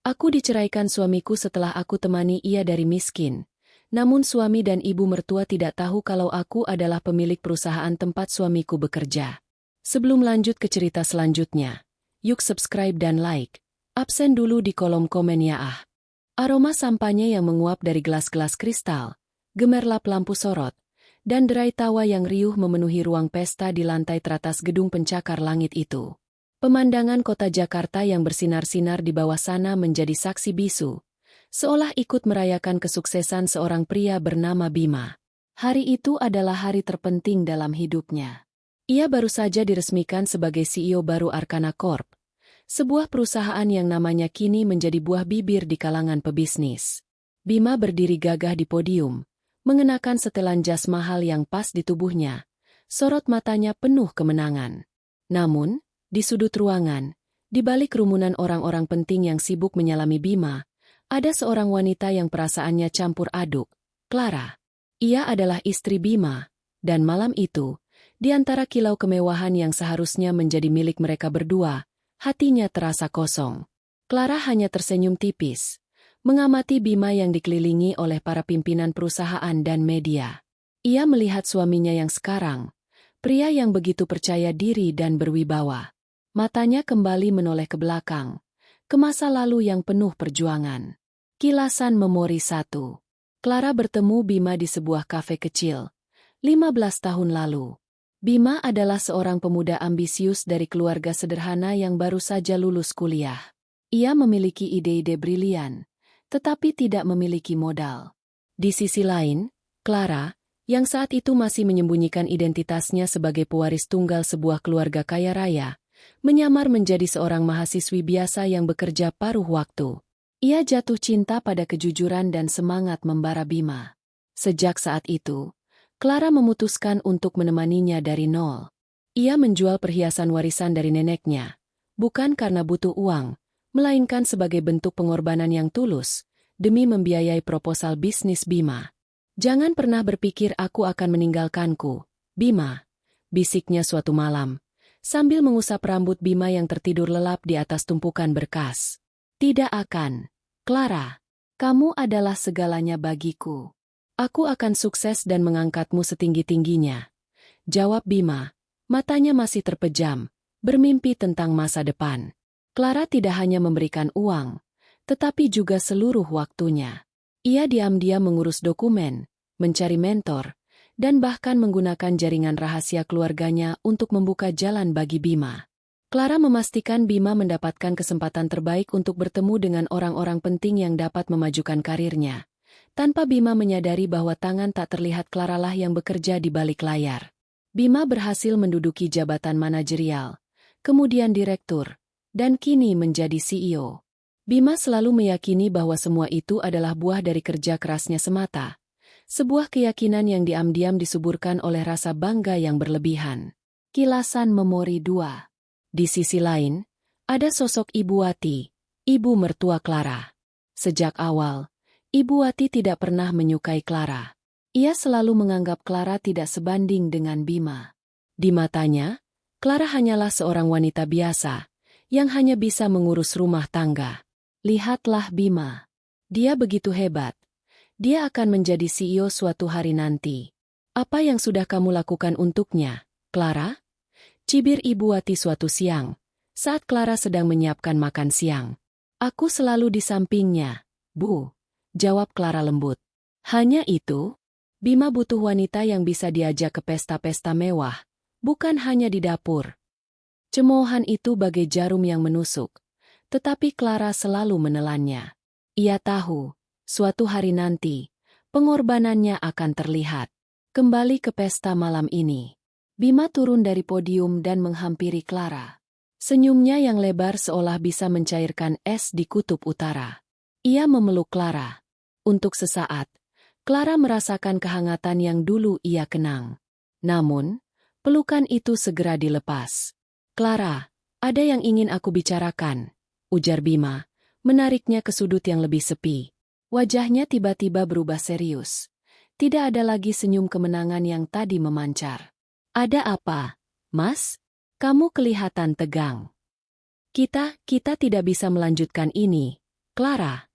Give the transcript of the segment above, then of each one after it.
Aku diceraikan suamiku setelah aku temani ia dari miskin. Namun suami dan ibu mertua tidak tahu kalau aku adalah pemilik perusahaan tempat suamiku bekerja. Sebelum lanjut ke cerita selanjutnya, yuk subscribe dan like. Absen dulu di kolom komen ya ah. Aroma sampahnya yang menguap dari gelas-gelas kristal, gemerlap lampu sorot, dan derai tawa yang riuh memenuhi ruang pesta di lantai teratas gedung pencakar langit itu. Pemandangan kota Jakarta yang bersinar-sinar di bawah sana menjadi saksi bisu, seolah ikut merayakan kesuksesan seorang pria bernama Bima. Hari itu adalah hari terpenting dalam hidupnya. Ia baru saja diresmikan sebagai CEO baru Arkana Corp, sebuah perusahaan yang namanya kini menjadi buah bibir di kalangan pebisnis. Bima berdiri gagah di podium, mengenakan setelan jas mahal yang pas di tubuhnya, sorot matanya penuh kemenangan. Namun, di sudut ruangan, di balik kerumunan orang-orang penting yang sibuk menyalami Bima, ada seorang wanita yang perasaannya campur aduk, Clara. Ia adalah istri Bima, dan malam itu, di antara kilau kemewahan yang seharusnya menjadi milik mereka berdua, hatinya terasa kosong. Clara hanya tersenyum tipis, mengamati Bima yang dikelilingi oleh para pimpinan perusahaan dan media. Ia melihat suaminya yang sekarang, pria yang begitu percaya diri dan berwibawa. Matanya kembali menoleh ke belakang, ke masa lalu yang penuh perjuangan. Kilasan memori 1. Clara bertemu Bima di sebuah kafe kecil, 15 tahun lalu. Bima adalah seorang pemuda ambisius dari keluarga sederhana yang baru saja lulus kuliah. Ia memiliki ide-ide brilian, tetapi tidak memiliki modal. Di sisi lain, Clara, yang saat itu masih menyembunyikan identitasnya sebagai pewaris tunggal sebuah keluarga kaya raya, menyamar menjadi seorang mahasiswi biasa yang bekerja paruh waktu. Ia jatuh cinta pada kejujuran dan semangat membara Bima. Sejak saat itu, Clara memutuskan untuk menemaninya dari nol. Ia menjual perhiasan warisan dari neneknya, bukan karena butuh uang, melainkan sebagai bentuk pengorbanan yang tulus, demi membiayai proposal bisnis Bima. "Jangan pernah berpikir aku akan meninggalkanku, Bima," bisiknya suatu malam, sambil mengusap rambut Bima yang tertidur lelap di atas tumpukan berkas. "Tidak akan, Clara. Kamu adalah segalanya bagiku. Aku akan sukses dan mengangkatmu setinggi-tingginya," jawab Bima, matanya masih terpejam, bermimpi tentang masa depan. Clara tidak hanya memberikan uang, tetapi juga seluruh waktunya. Ia diam-diam mengurus dokumen, mencari mentor, dan bahkan menggunakan jaringan rahasia keluarganya untuk membuka jalan bagi Bima. Clara memastikan Bima mendapatkan kesempatan terbaik untuk bertemu dengan orang-orang penting yang dapat memajukan karirnya, tanpa Bima menyadari bahwa tangan tak terlihat Clara lah yang bekerja di balik layar. Bima berhasil menduduki jabatan manajerial, kemudian direktur, dan kini menjadi CEO. Bima selalu meyakini bahwa semua itu adalah buah dari kerja kerasnya semata. Sebuah keyakinan yang diam-diam disuburkan oleh rasa bangga yang berlebihan. Kilasan memori 2. Di sisi lain, ada sosok Ibu Wati, ibu mertua Clara. Sejak awal, Ibu Wati tidak pernah menyukai Clara. Ia selalu menganggap Clara tidak sebanding dengan Bima. Di matanya, Clara hanyalah seorang wanita biasa, yang hanya bisa mengurus rumah tangga. "Lihatlah Bima. Dia begitu hebat. Dia akan menjadi CEO suatu hari nanti. Apa yang sudah kamu lakukan untuknya, Clara?" Cibir Ibu Wati suatu siang, saat Clara sedang menyiapkan makan siang. "Aku selalu di sampingnya, Bu," jawab Clara lembut. "Hanya itu? Bima butuh wanita yang bisa diajak ke pesta-pesta mewah, bukan hanya di dapur." Cemoohan itu bagai jarum yang menusuk, tetapi Clara selalu menelannya. Ia tahu, suatu hari nanti, pengorbanannya akan terlihat. Kembali ke pesta malam ini. Bima turun dari podium dan menghampiri Clara. Senyumnya yang lebar seolah bisa mencairkan es di kutub utara. Ia memeluk Clara. Untuk sesaat, Clara merasakan kehangatan yang dulu ia kenang. Namun, pelukan itu segera dilepas. "Clara, ada yang ingin aku bicarakan," ujar Bima, menariknya ke sudut yang lebih sepi. Wajahnya tiba-tiba berubah serius. Tidak ada lagi senyum kemenangan yang tadi memancar. "Ada apa, Mas? Kamu kelihatan tegang." Kita tidak bisa melanjutkan ini, Clara.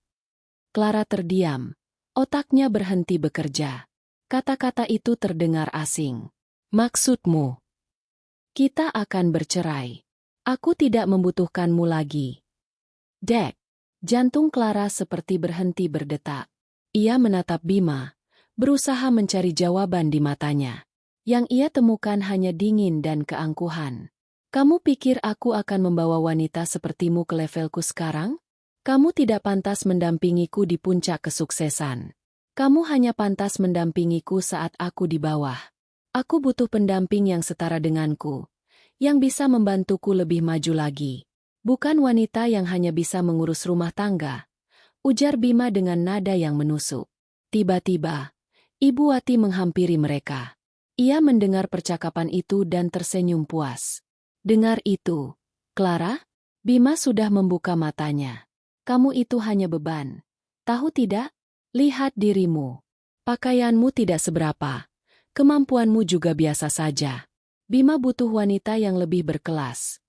Clara terdiam. Otaknya berhenti bekerja. Kata-kata itu terdengar asing. Maksudmu? Kita akan bercerai. Aku tidak membutuhkanmu lagi. Dek. Jantung Clara seperti berhenti berdetak. Ia menatap Bima, berusaha mencari jawaban di matanya. Yang ia temukan hanya dingin dan keangkuhan. Kamu pikir aku akan membawa wanita sepertimu ke levelku sekarang? Kamu tidak pantas mendampingiku di puncak kesuksesan. Kamu hanya pantas mendampingiku saat aku di bawah. Aku butuh pendamping yang setara denganku, yang bisa membantuku lebih maju lagi. Bukan wanita yang hanya bisa mengurus rumah tangga, ujar Bima dengan nada yang menusuk. Tiba-tiba, Ibu Wati menghampiri mereka. Ia mendengar percakapan itu dan tersenyum puas. Dengar itu, Clara? Bima sudah membuka matanya. Kamu itu hanya beban. Tahu tidak? Lihat dirimu. Pakaianmu tidak seberapa. Kemampuanmu juga biasa saja. Bima butuh wanita yang lebih berkelas.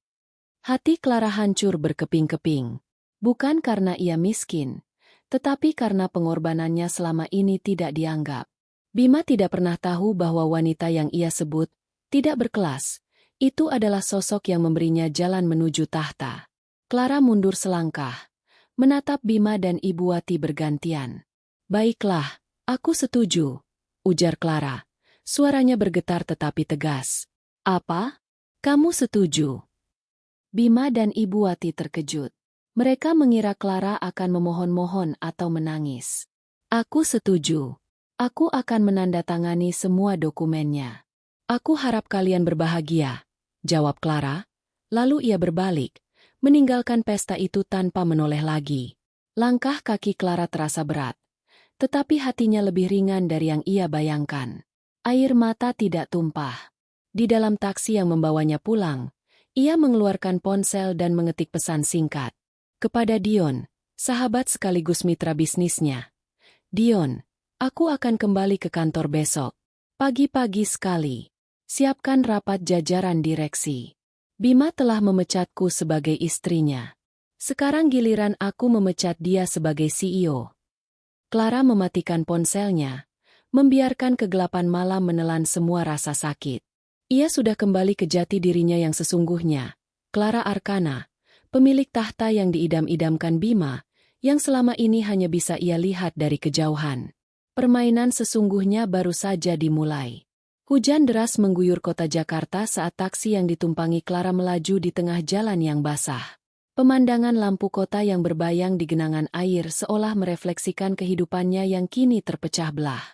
Hati Clara hancur berkeping-keping. Bukan karena ia miskin, tetapi karena pengorbanannya selama ini tidak dianggap. Bima tidak pernah tahu bahwa wanita yang ia sebut tidak berkelas, itu adalah sosok yang memberinya jalan menuju tahta. Clara mundur selangkah, menatap Bima dan Ibu Wati bergantian. Baiklah, aku setuju, ujar Clara. Suaranya bergetar tetapi tegas. Apa? Kamu setuju? Bima dan Ibu Wati terkejut. Mereka mengira Clara akan memohon-mohon atau menangis. Aku setuju. Aku akan menandatangani semua dokumennya. Aku harap kalian berbahagia, jawab Clara. Lalu ia berbalik, meninggalkan pesta itu tanpa menoleh lagi. Langkah kaki Clara terasa berat, tetapi hatinya lebih ringan dari yang ia bayangkan. Air mata tidak tumpah. Di dalam taksi yang membawanya pulang, ia mengeluarkan ponsel dan mengetik pesan singkat. Kepada Dion, sahabat sekaligus mitra bisnisnya. Dion, aku akan kembali ke kantor besok. Pagi-pagi sekali. Siapkan rapat jajaran direksi. Bima telah memecatku sebagai istrinya. Sekarang giliran aku memecat dia sebagai CEO. Clara mematikan ponselnya, membiarkan kegelapan malam menelan semua rasa sakit. Ia sudah kembali ke jati dirinya yang sesungguhnya. Clara Arcana, pemilik tahta yang diidam-idamkan Bima, yang selama ini hanya bisa ia lihat dari kejauhan. Permainan sesungguhnya baru saja dimulai. Hujan deras mengguyur kota Jakarta saat taksi yang ditumpangi Clara melaju di tengah jalan yang basah. Pemandangan lampu kota yang berbayang di genangan air seolah merefleksikan kehidupannya yang kini terpecah belah.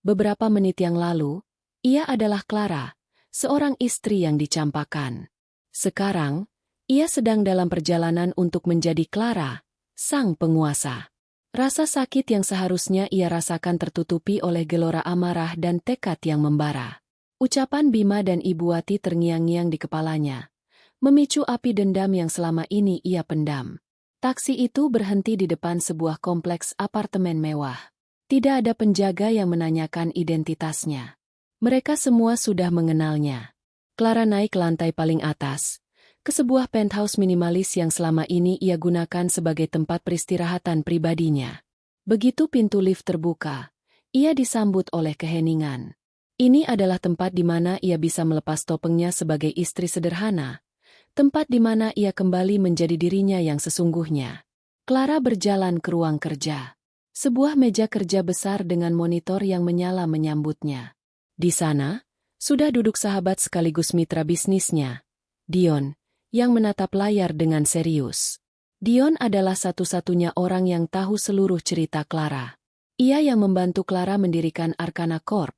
Beberapa menit yang lalu, ia adalah Clara, seorang istri yang dicampakkan. Sekarang, ia sedang dalam perjalanan untuk menjadi Clara, sang penguasa. Rasa sakit yang seharusnya ia rasakan tertutupi oleh gelora amarah dan tekad yang membara. Ucapan Bima dan Ibu Wati terngiang-ngiang di kepalanya, memicu api dendam yang selama ini ia pendam. Taksi itu berhenti di depan sebuah kompleks apartemen mewah. Tidak ada penjaga yang menanyakan identitasnya. Mereka semua sudah mengenalnya. Clara naik ke lantai paling atas, ke sebuah penthouse minimalis yang selama ini ia gunakan sebagai tempat peristirahatan pribadinya. Begitu pintu lift terbuka, ia disambut oleh keheningan. Ini adalah tempat di mana ia bisa melepas topengnya sebagai istri sederhana, tempat di mana ia kembali menjadi dirinya yang sesungguhnya. Clara berjalan ke ruang kerja. Sebuah meja kerja besar dengan monitor yang menyala menyambutnya. Di sana, sudah duduk sahabat sekaligus mitra bisnisnya, Dion, yang menatap layar dengan serius. Dion adalah satu-satunya orang yang tahu seluruh cerita Clara. Ia yang membantu Clara mendirikan Arcana Corp,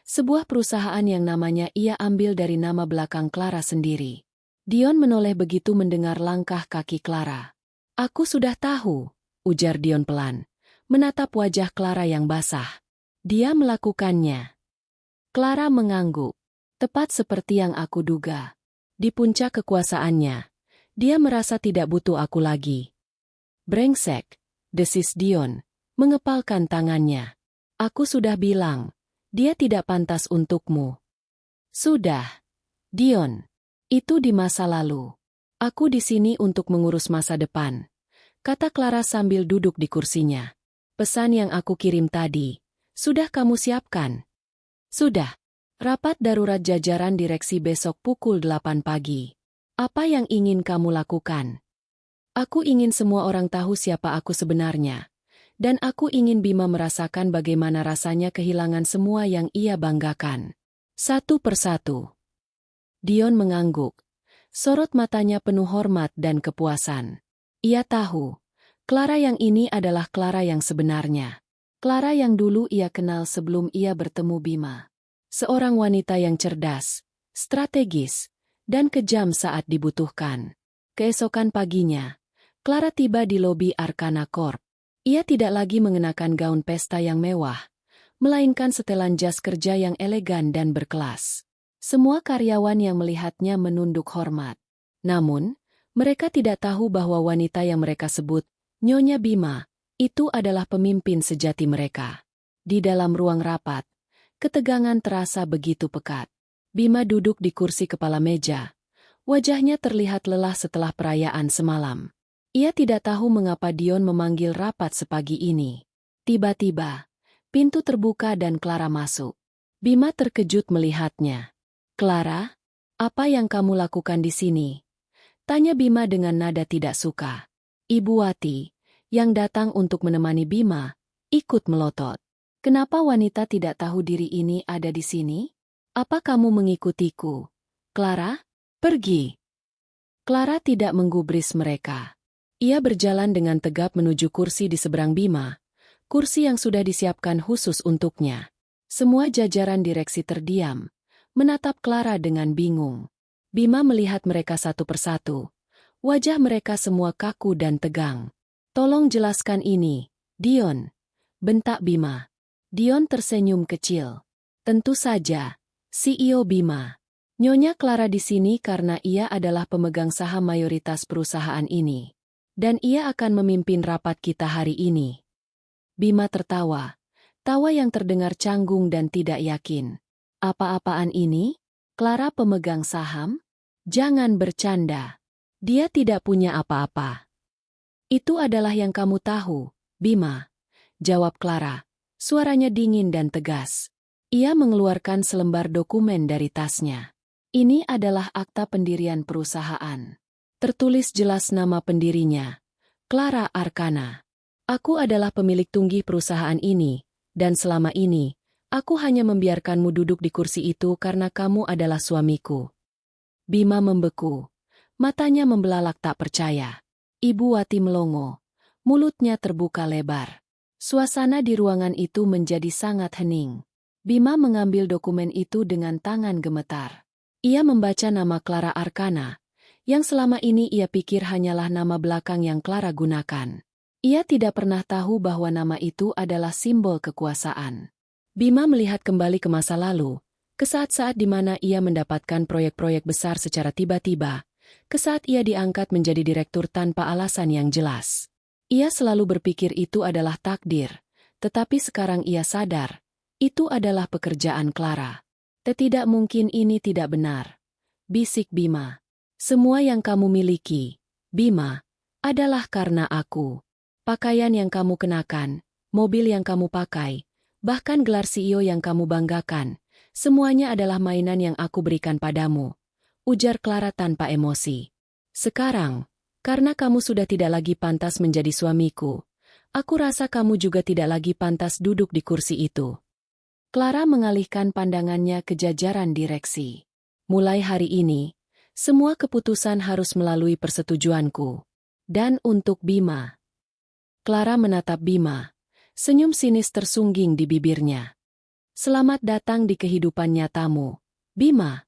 sebuah perusahaan yang namanya ia ambil dari nama belakang Clara sendiri. Dion menoleh begitu mendengar langkah kaki Clara. Aku sudah tahu, ujar Dion pelan, menatap wajah Clara yang basah. Dia melakukannya. Clara mengangguk. Tepat seperti yang aku duga. Di puncak kekuasaannya, dia merasa tidak butuh aku lagi. Brengsek, desis Dion, mengepalkan tangannya. Aku sudah bilang, dia tidak pantas untukmu. Sudah. Dion, itu di masa lalu. Aku di sini untuk mengurus masa depan. kata Clara sambil duduk di kursinya. Pesan yang aku kirim tadi, sudah kamu siapkan? Sudah. Rapat darurat jajaran direksi besok pukul 8 pagi. Apa yang ingin kamu lakukan? Aku ingin semua orang tahu siapa aku sebenarnya. Dan aku ingin Bima merasakan bagaimana rasanya kehilangan semua yang ia banggakan. Satu persatu. Dion mengangguk. Sorot matanya penuh hormat dan kepuasan. Ia tahu, Clara yang ini adalah Clara yang sebenarnya. Clara yang dulu ia kenal sebelum ia bertemu Bima. Seorang wanita yang cerdas, strategis, dan kejam saat dibutuhkan. Keesokan paginya, Clara tiba di lobi Arcana Corp. Ia tidak lagi mengenakan gaun pesta yang mewah, melainkan setelan jas kerja yang elegan dan berkelas. Semua karyawan yang melihatnya menunduk hormat. Namun, mereka tidak tahu bahwa wanita yang mereka sebut, Nyonya Bima, itu adalah pemimpin sejati mereka. Di dalam ruang rapat, ketegangan terasa begitu pekat. Bima duduk di kursi kepala meja. Wajahnya terlihat lelah setelah perayaan semalam. Ia tidak tahu mengapa Dion memanggil rapat sepagi ini. Tiba-tiba, pintu terbuka dan Clara masuk. Bima terkejut melihatnya. Clara, apa yang kamu lakukan di sini? Tanya Bima dengan nada tidak suka. Ibu Wati, yang datang untuk menemani Bima, ikut melotot. Kenapa wanita tidak tahu diri ini ada di sini? Apa kamu mengikutiku? Clara, pergi. Clara tidak menggubris mereka. Ia berjalan dengan tegap menuju kursi di seberang Bima, kursi yang sudah disiapkan khusus untuknya. Semua jajaran direksi terdiam, menatap Clara dengan bingung. Bima melihat mereka satu persatu. Wajah mereka semua kaku dan tegang. Tolong jelaskan ini, Dion, bentak Bima. Dion tersenyum kecil. Tentu saja, CEO Bima. Nyonya Clara di sini karena ia adalah pemegang saham mayoritas perusahaan ini. Dan ia akan memimpin rapat kita hari ini. Bima tertawa. Tawa yang terdengar canggung dan tidak yakin. Apa-apaan ini? Clara pemegang saham? Jangan bercanda. Dia tidak punya apa-apa. Itu adalah yang kamu tahu, Bima. Jawab Clara. Suaranya dingin dan tegas. Ia mengeluarkan selembar dokumen dari tasnya. Ini adalah akta pendirian perusahaan. Tertulis jelas nama pendirinya, Clara Arcana. Aku adalah pemilik tunggi perusahaan ini, dan selama ini, aku hanya membiarkanmu duduk di kursi itu karena kamu adalah suamiku. Bima membeku. Matanya membelalak tak percaya. Ibu Wati melongo. Mulutnya terbuka lebar. Suasana di ruangan itu menjadi sangat hening. Bima mengambil dokumen itu dengan tangan gemetar. Ia membaca nama Clara Arcana, yang selama ini ia pikir hanyalah nama belakang yang Clara gunakan. Ia tidak pernah tahu bahwa nama itu adalah simbol kekuasaan. Bima melihat kembali ke masa lalu, ke saat-saat di mana ia mendapatkan proyek-proyek besar secara tiba-tiba, ke saat ia diangkat menjadi direktur tanpa alasan yang jelas. Ia selalu berpikir itu adalah takdir, tetapi sekarang ia sadar, itu adalah pekerjaan Clara. Tidak mungkin ini tidak benar. Bisik Bima. Semua yang kamu miliki, Bima, adalah karena aku. Pakaian yang kamu kenakan, mobil yang kamu pakai, bahkan gelar CEO yang kamu banggakan, semuanya adalah mainan yang aku berikan padamu. Ujar Clara tanpa emosi. Sekarang, karena kamu sudah tidak lagi pantas menjadi suamiku, aku rasa kamu juga tidak lagi pantas duduk di kursi itu. Clara mengalihkan pandangannya ke jajaran direksi. Mulai hari ini, semua keputusan harus melalui persetujuanku. Dan untuk Bima. Clara menatap Bima. Senyum sinis tersungging di bibirnya. Selamat datang di kehidupan nyatamu, Bima.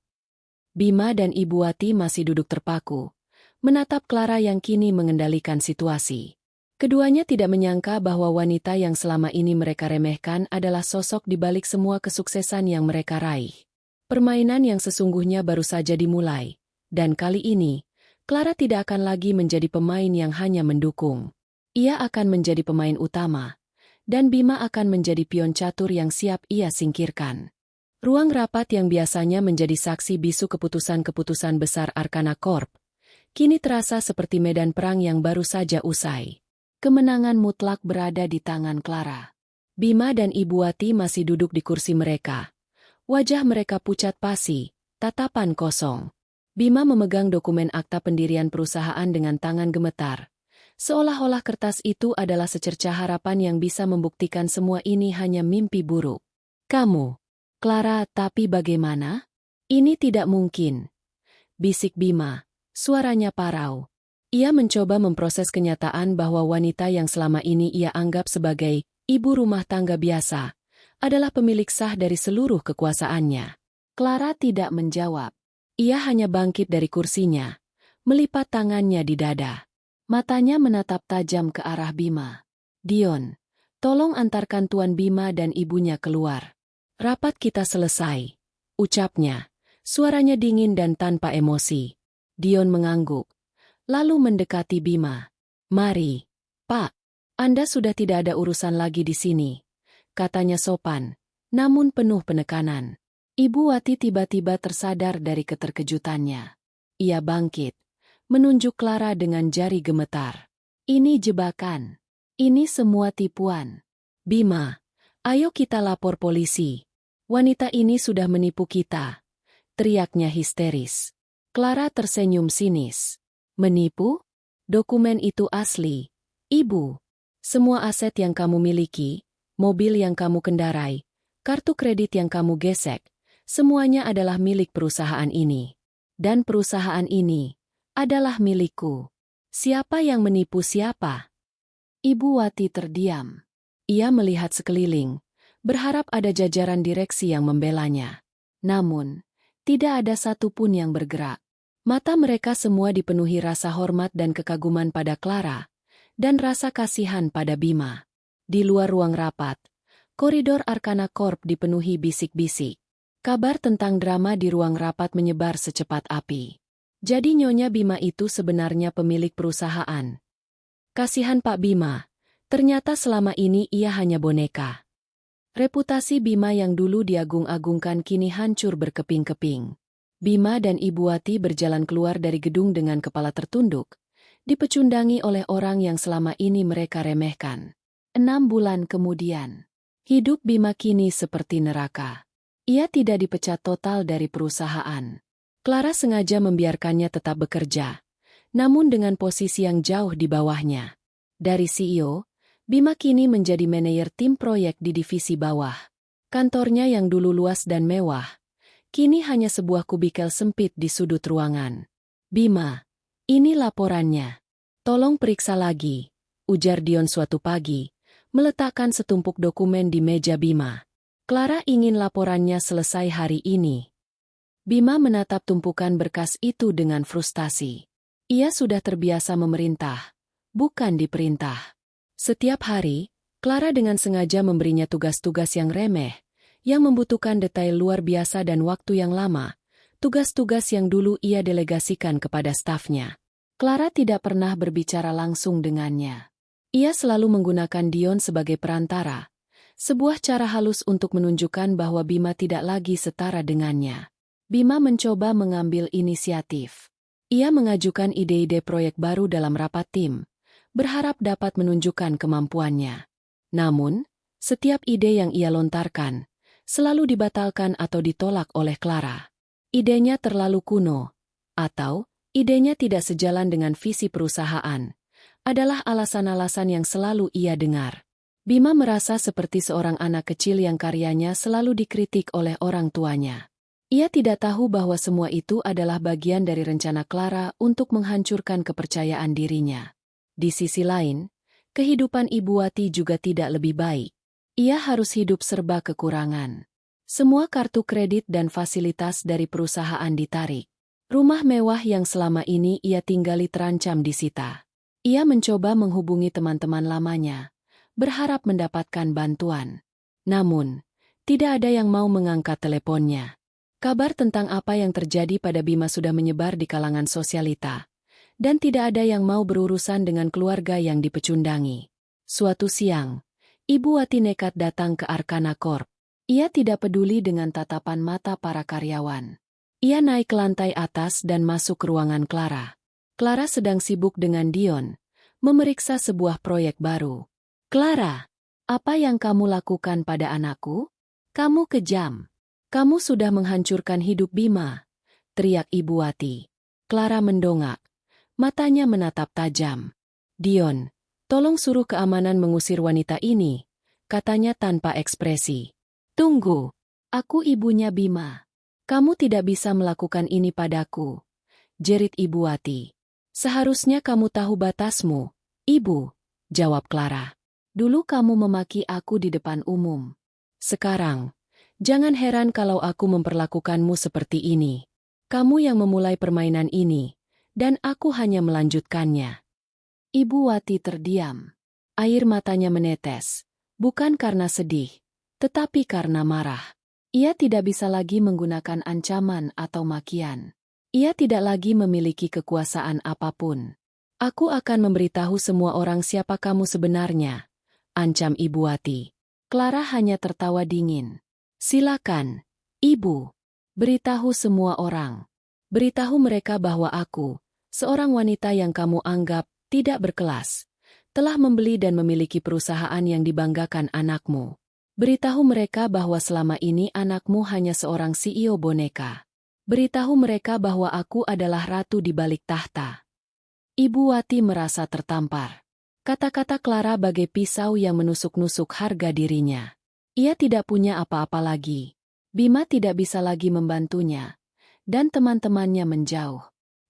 Bima dan Ibu Wati masih duduk terpaku, menatap Clara yang kini mengendalikan situasi. Keduanya tidak menyangka bahwa wanita yang selama ini mereka remehkan adalah sosok di balik semua kesuksesan yang mereka raih. Permainan yang sesungguhnya baru saja dimulai. Dan kali ini, Clara tidak akan lagi menjadi pemain yang hanya mendukung. Ia akan menjadi pemain utama, dan Bima akan menjadi pion catur yang siap ia singkirkan. Ruang rapat yang biasanya menjadi saksi bisu keputusan-keputusan besar Arcana Corp, kini terasa seperti medan perang yang baru saja usai. Kemenangan mutlak berada di tangan Clara. Bima dan Ibu Wati masih duduk di kursi mereka. Wajah mereka pucat pasi, tatapan kosong. Bima memegang dokumen akta pendirian perusahaan dengan tangan gemetar. Seolah-olah kertas itu adalah secercah harapan yang bisa membuktikan semua ini hanya mimpi buruk. Kamu, Clara, tapi bagaimana? Ini tidak mungkin. Bisik Bima, suaranya parau. Ia mencoba memproses kenyataan bahwa wanita yang selama ini ia anggap sebagai ibu rumah tangga biasa adalah pemilik sah dari seluruh kekuasaannya. Clara tidak menjawab. Ia hanya bangkit dari kursinya, melipat tangannya di dada. Matanya menatap tajam ke arah Bima. Dion, tolong antarkan Tuan Bima dan ibunya keluar. Rapat kita selesai, ucapnya. Suaranya dingin dan tanpa emosi. Dion mengangguk, lalu mendekati Bima. Mari, Pak. Anda sudah tidak ada urusan lagi di sini, katanya sopan, namun penuh penekanan. Ibu Wati tiba-tiba tersadar dari keterkejutannya. Ia bangkit, menunjuk Clara dengan jari gemetar. Ini jebakan. Ini semua tipuan. Bima, ayo kita lapor polisi. Wanita ini sudah menipu kita, teriaknya histeris. Clara tersenyum sinis. Menipu? Dokumen itu asli. Ibu, semua aset yang kamu miliki, mobil yang kamu kendarai, kartu kredit yang kamu gesek, semuanya adalah milik perusahaan ini. Dan perusahaan ini adalah milikku. Siapa yang menipu siapa? Ibu Wati terdiam. Ia melihat sekeliling, berharap ada jajaran direksi yang membelanya. Namun, tidak ada satupun yang bergerak. Mata mereka semua dipenuhi rasa hormat dan kekaguman pada Clara, dan rasa kasihan pada Bima. Di luar ruang rapat, koridor Arkana Corp dipenuhi bisik-bisik. Kabar tentang drama di ruang rapat menyebar secepat api. Jadi Nyonya Bima itu sebenarnya pemilik perusahaan. Kasihan Pak Bima, ternyata selama ini ia hanya boneka. Reputasi Bima yang dulu diagung-agungkan kini hancur berkeping-keping. Bima dan Ibu Wati berjalan keluar dari gedung dengan kepala tertunduk, dipecundangi oleh orang yang selama ini mereka remehkan. 6 bulan kemudian, hidup Bima kini seperti neraka. Ia tidak dipecat total dari perusahaan. Clara sengaja membiarkannya tetap bekerja, namun dengan posisi yang jauh di bawahnya. Dari CEO, Bima kini menjadi manajer tim proyek di divisi bawah. Kantornya yang dulu luas dan mewah, kini hanya sebuah kubikel sempit di sudut ruangan. Bima, ini laporannya. Tolong periksa lagi, ujar Dion suatu pagi, meletakkan setumpuk dokumen di meja Bima. Clara ingin laporannya selesai hari ini. Bima menatap tumpukan berkas itu dengan frustasi. Ia sudah terbiasa memerintah, bukan diperintah. Setiap hari, Clara dengan sengaja memberinya tugas-tugas yang remeh, yang membutuhkan detail luar biasa dan waktu yang lama, tugas-tugas yang dulu ia delegasikan kepada stafnya. Clara tidak pernah berbicara langsung dengannya. Ia selalu menggunakan Dion sebagai perantara, sebuah cara halus untuk menunjukkan bahwa Bima tidak lagi setara dengannya. Bima mencoba mengambil inisiatif. Ia mengajukan ide-ide proyek baru dalam rapat tim, berharap dapat menunjukkan kemampuannya. Namun, setiap ide yang ia lontarkan selalu dibatalkan atau ditolak oleh Clara. Idenya terlalu kuno, atau idenya tidak sejalan dengan visi perusahaan, adalah alasan-alasan yang selalu ia dengar. Bima merasa seperti seorang anak kecil yang karyanya selalu dikritik oleh orang tuanya. Ia tidak tahu bahwa semua itu adalah bagian dari rencana Clara untuk menghancurkan kepercayaan dirinya. Di sisi lain, kehidupan Ibu Wati juga tidak lebih baik. Ia harus hidup serba kekurangan. Semua kartu kredit dan fasilitas dari perusahaan ditarik. Rumah mewah yang selama ini ia tinggali terancam disita. Ia mencoba menghubungi teman-teman lamanya, berharap mendapatkan bantuan. Namun, tidak ada yang mau mengangkat teleponnya. Kabar tentang apa yang terjadi pada Bima sudah menyebar di kalangan sosialita, dan tidak ada yang mau berurusan dengan keluarga yang dipecundangi. Suatu siang, Ibu Wati nekat datang ke Arkana Corp. Ia tidak peduli dengan tatapan mata para karyawan. Ia naik ke lantai atas dan masuk ke ruangan Clara. Clara sedang sibuk dengan Dion, memeriksa sebuah proyek baru. Clara, apa yang kamu lakukan pada anakku? Kamu kejam. Kamu sudah menghancurkan hidup Bima, teriak Ibu Wati. Clara mendongak. Matanya menatap tajam. Dion, tolong suruh keamanan mengusir wanita ini, katanya tanpa ekspresi. Tunggu, aku ibunya Bima. Kamu tidak bisa melakukan ini padaku, jerit Ibu Wati. Seharusnya kamu tahu batasmu, Ibu, jawab Clara. Dulu kamu memaki aku di depan umum. Sekarang, jangan heran kalau aku memperlakukanmu seperti ini. Kamu yang memulai permainan ini, dan aku hanya melanjutkannya. Ibu Wati terdiam. Air matanya menetes, bukan karena sedih, tetapi karena marah. Ia tidak bisa lagi menggunakan ancaman atau makian. Ia tidak lagi memiliki kekuasaan apapun. Aku akan memberitahu semua orang siapa kamu sebenarnya, ancam Ibu Wati. Clara hanya tertawa dingin. Silakan, Ibu. Beritahu semua orang. Beritahu mereka bahwa aku, seorang wanita yang kamu anggap tidak berkelas, telah membeli dan memiliki perusahaan yang dibanggakan anakmu. Beritahu mereka bahwa selama ini anakmu hanya seorang CEO boneka. Beritahu mereka bahwa aku adalah ratu di balik tahta. Ibu Wati merasa tertampar. Kata-kata Clara bagai pisau yang menusuk-nusuk harga dirinya. Ia tidak punya apa-apa lagi. Bima tidak bisa lagi membantunya. Dan teman-temannya menjauh.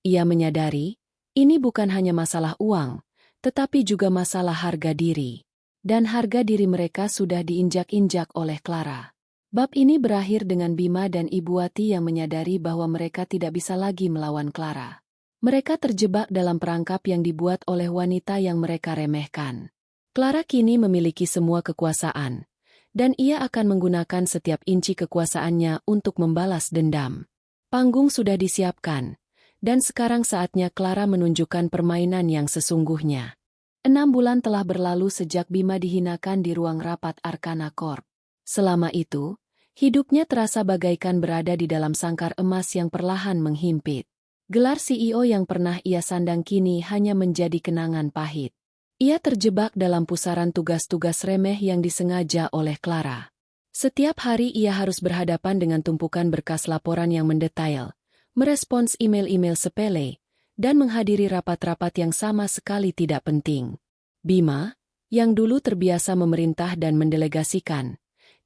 Ia menyadari, ini bukan hanya masalah uang, tetapi juga masalah harga diri. Dan harga diri mereka sudah diinjak-injak oleh Clara. Bab ini berakhir dengan Bima dan Ibu Wati yang menyadari bahwa mereka tidak bisa lagi melawan Clara. Mereka terjebak dalam perangkap yang dibuat oleh wanita yang mereka remehkan. Clara kini memiliki semua kekuasaan, dan ia akan menggunakan setiap inci kekuasaannya untuk membalas dendam. Panggung sudah disiapkan, dan sekarang saatnya Clara menunjukkan permainan yang sesungguhnya. 6 bulan telah berlalu sejak Bima dihinakan di ruang rapat Arkana Corp. Selama itu, hidupnya terasa bagaikan berada di dalam sangkar emas yang perlahan menghimpit. Gelar CEO yang pernah ia sandang kini hanya menjadi kenangan pahit. Ia terjebak dalam pusaran tugas-tugas remeh yang disengaja oleh Clara. Setiap hari ia harus berhadapan dengan tumpukan berkas laporan yang mendetail, merespons email-email sepele, dan menghadiri rapat-rapat yang sama sekali tidak penting. Bima, yang dulu terbiasa memerintah dan mendelegasikan,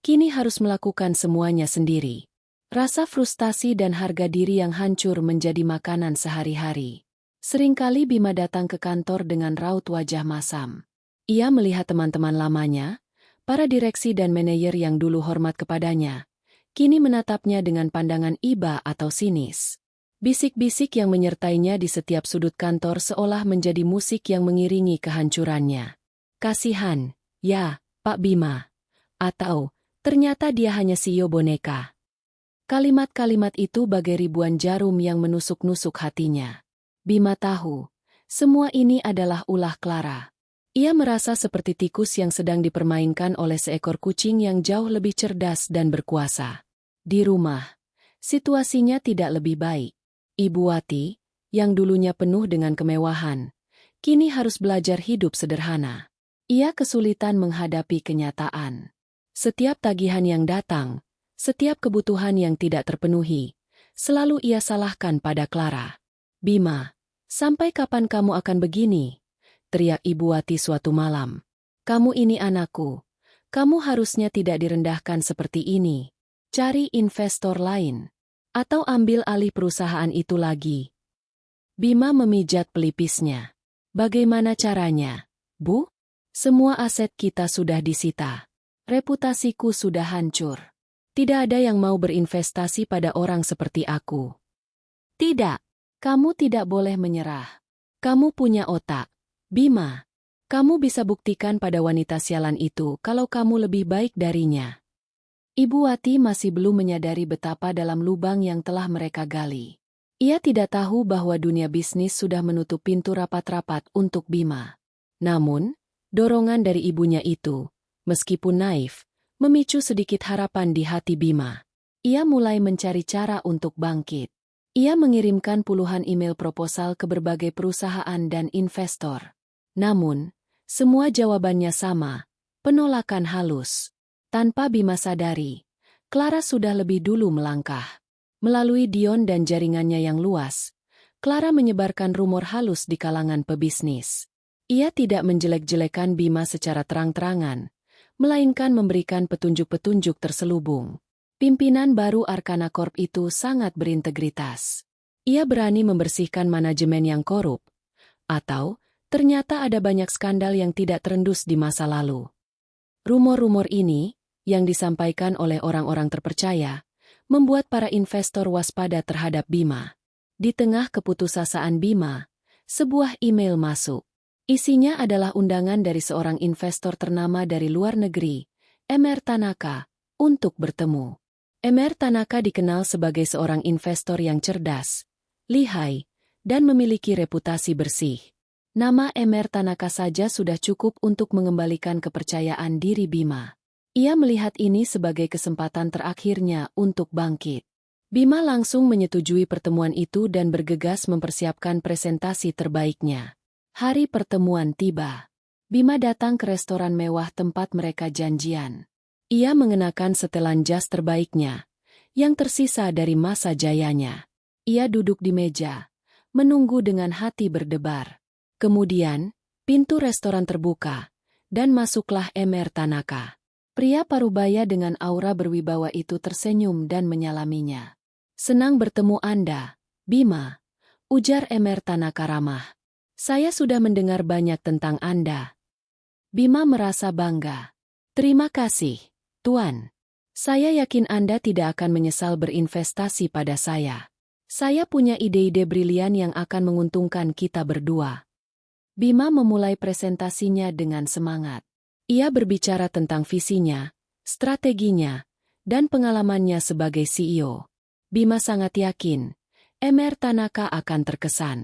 kini harus melakukan semuanya sendiri. Rasa frustasi dan harga diri yang hancur menjadi makanan sehari-hari. Seringkali Bima datang ke kantor dengan raut wajah masam. Ia melihat teman-teman lamanya, para direksi dan manajer yang dulu hormat kepadanya, kini menatapnya dengan pandangan iba atau sinis. Bisik-bisik yang menyertainya di setiap sudut kantor seolah menjadi musik yang mengiringi kehancurannya. Kasihan, ya, Pak Bima. Atau, ternyata dia hanya CEO boneka. Kalimat-kalimat itu bagai ribuan jarum yang menusuk-nusuk hatinya. Bima tahu, semua ini adalah ulah Clara. Ia merasa seperti tikus yang sedang dipermainkan oleh seekor kucing yang jauh lebih cerdas dan berkuasa. Di rumah, situasinya tidak lebih baik. Ibu Wati, yang dulunya penuh dengan kemewahan, kini harus belajar hidup sederhana. Ia kesulitan menghadapi kenyataan. Setiap tagihan yang datang, setiap kebutuhan yang tidak terpenuhi, selalu ia salahkan pada Clara. Bima, sampai kapan kamu akan begini? Teriak Ibu Wati suatu malam. Kamu ini anakku. Kamu harusnya tidak direndahkan seperti ini. Cari investor lain. Atau ambil alih perusahaan itu lagi. Bima memijat pelipisnya. Bagaimana caranya, Bu? Semua aset kita sudah disita. Reputasiku sudah hancur. Tidak ada yang mau berinvestasi pada orang seperti aku. Tidak. Kamu tidak boleh menyerah. Kamu punya otak. Bima, kamu bisa buktikan pada wanita sialan itu kalau kamu lebih baik darinya. Ibu Wati masih belum menyadari betapa dalam lubang yang telah mereka gali. Ia tidak tahu bahwa dunia bisnis sudah menutup pintu rapat-rapat untuk Bima. Namun, dorongan dari ibunya itu, meskipun naif, memicu sedikit harapan di hati Bima. Ia mulai mencari cara untuk bangkit. Ia mengirimkan puluhan email proposal ke berbagai perusahaan dan investor. Namun, semua jawabannya sama, penolakan halus. Tanpa Bima sadari, Clara sudah lebih dulu melangkah. Melalui Dion dan jaringannya yang luas, Clara menyebarkan rumor halus di kalangan pebisnis. Ia tidak menjelek-jelekan Bima secara terang-terangan, melainkan memberikan petunjuk-petunjuk terselubung. Pimpinan baru Arkana Corp itu sangat berintegritas. Ia berani membersihkan manajemen yang korup, atau ternyata ada banyak skandal yang tidak terendus di masa lalu. Rumor-rumor ini, yang disampaikan oleh orang-orang terpercaya, membuat para investor waspada terhadap Bima. Di tengah keputusasaan Bima, sebuah email masuk. Isinya adalah undangan dari seorang investor ternama dari luar negeri, Emer Tanaka, untuk bertemu. Emer Tanaka dikenal sebagai seorang investor yang cerdas, lihai, dan memiliki reputasi bersih. Nama Emer Tanaka saja sudah cukup untuk mengembalikan kepercayaan diri Bima. Ia melihat ini sebagai kesempatan terakhirnya untuk bangkit. Bima langsung menyetujui pertemuan itu dan bergegas mempersiapkan presentasi terbaiknya. Hari pertemuan tiba. Bima datang ke restoran mewah tempat mereka janjian. Ia mengenakan setelan jas terbaiknya, yang tersisa dari masa jayanya. Ia duduk di meja, menunggu dengan hati berdebar. Kemudian, pintu restoran terbuka, dan masuklah Emer Tanaka. Pria parubaya dengan aura berwibawa itu tersenyum dan menyalaminya. "Senang bertemu Anda, Bima," ujar Emer Tanaka ramah. "Saya sudah mendengar banyak tentang Anda." Bima merasa bangga. "Terima kasih, Tuan. Saya yakin Anda tidak akan menyesal berinvestasi pada saya. Saya punya ide-ide brilian yang akan menguntungkan kita berdua." Bima memulai presentasinya dengan semangat. Ia berbicara tentang visinya, strateginya, dan pengalamannya sebagai CEO. Bima sangat yakin, Emer Tanaka akan terkesan.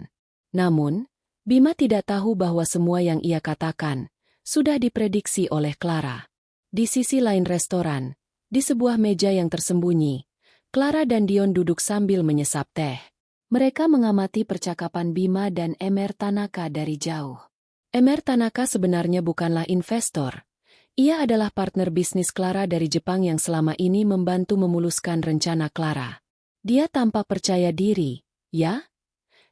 Namun, Bima tidak tahu bahwa semua yang ia katakan sudah diprediksi oleh Clara. Di sisi lain restoran, di sebuah meja yang tersembunyi, Clara dan Dion duduk sambil menyesap teh. Mereka mengamati percakapan Bima dan Emer Tanaka dari jauh. Emer Tanaka sebenarnya bukanlah investor. Ia adalah partner bisnis Clara dari Jepang yang selama ini membantu memuluskan rencana Clara. "Dia tampak percaya diri, ya?"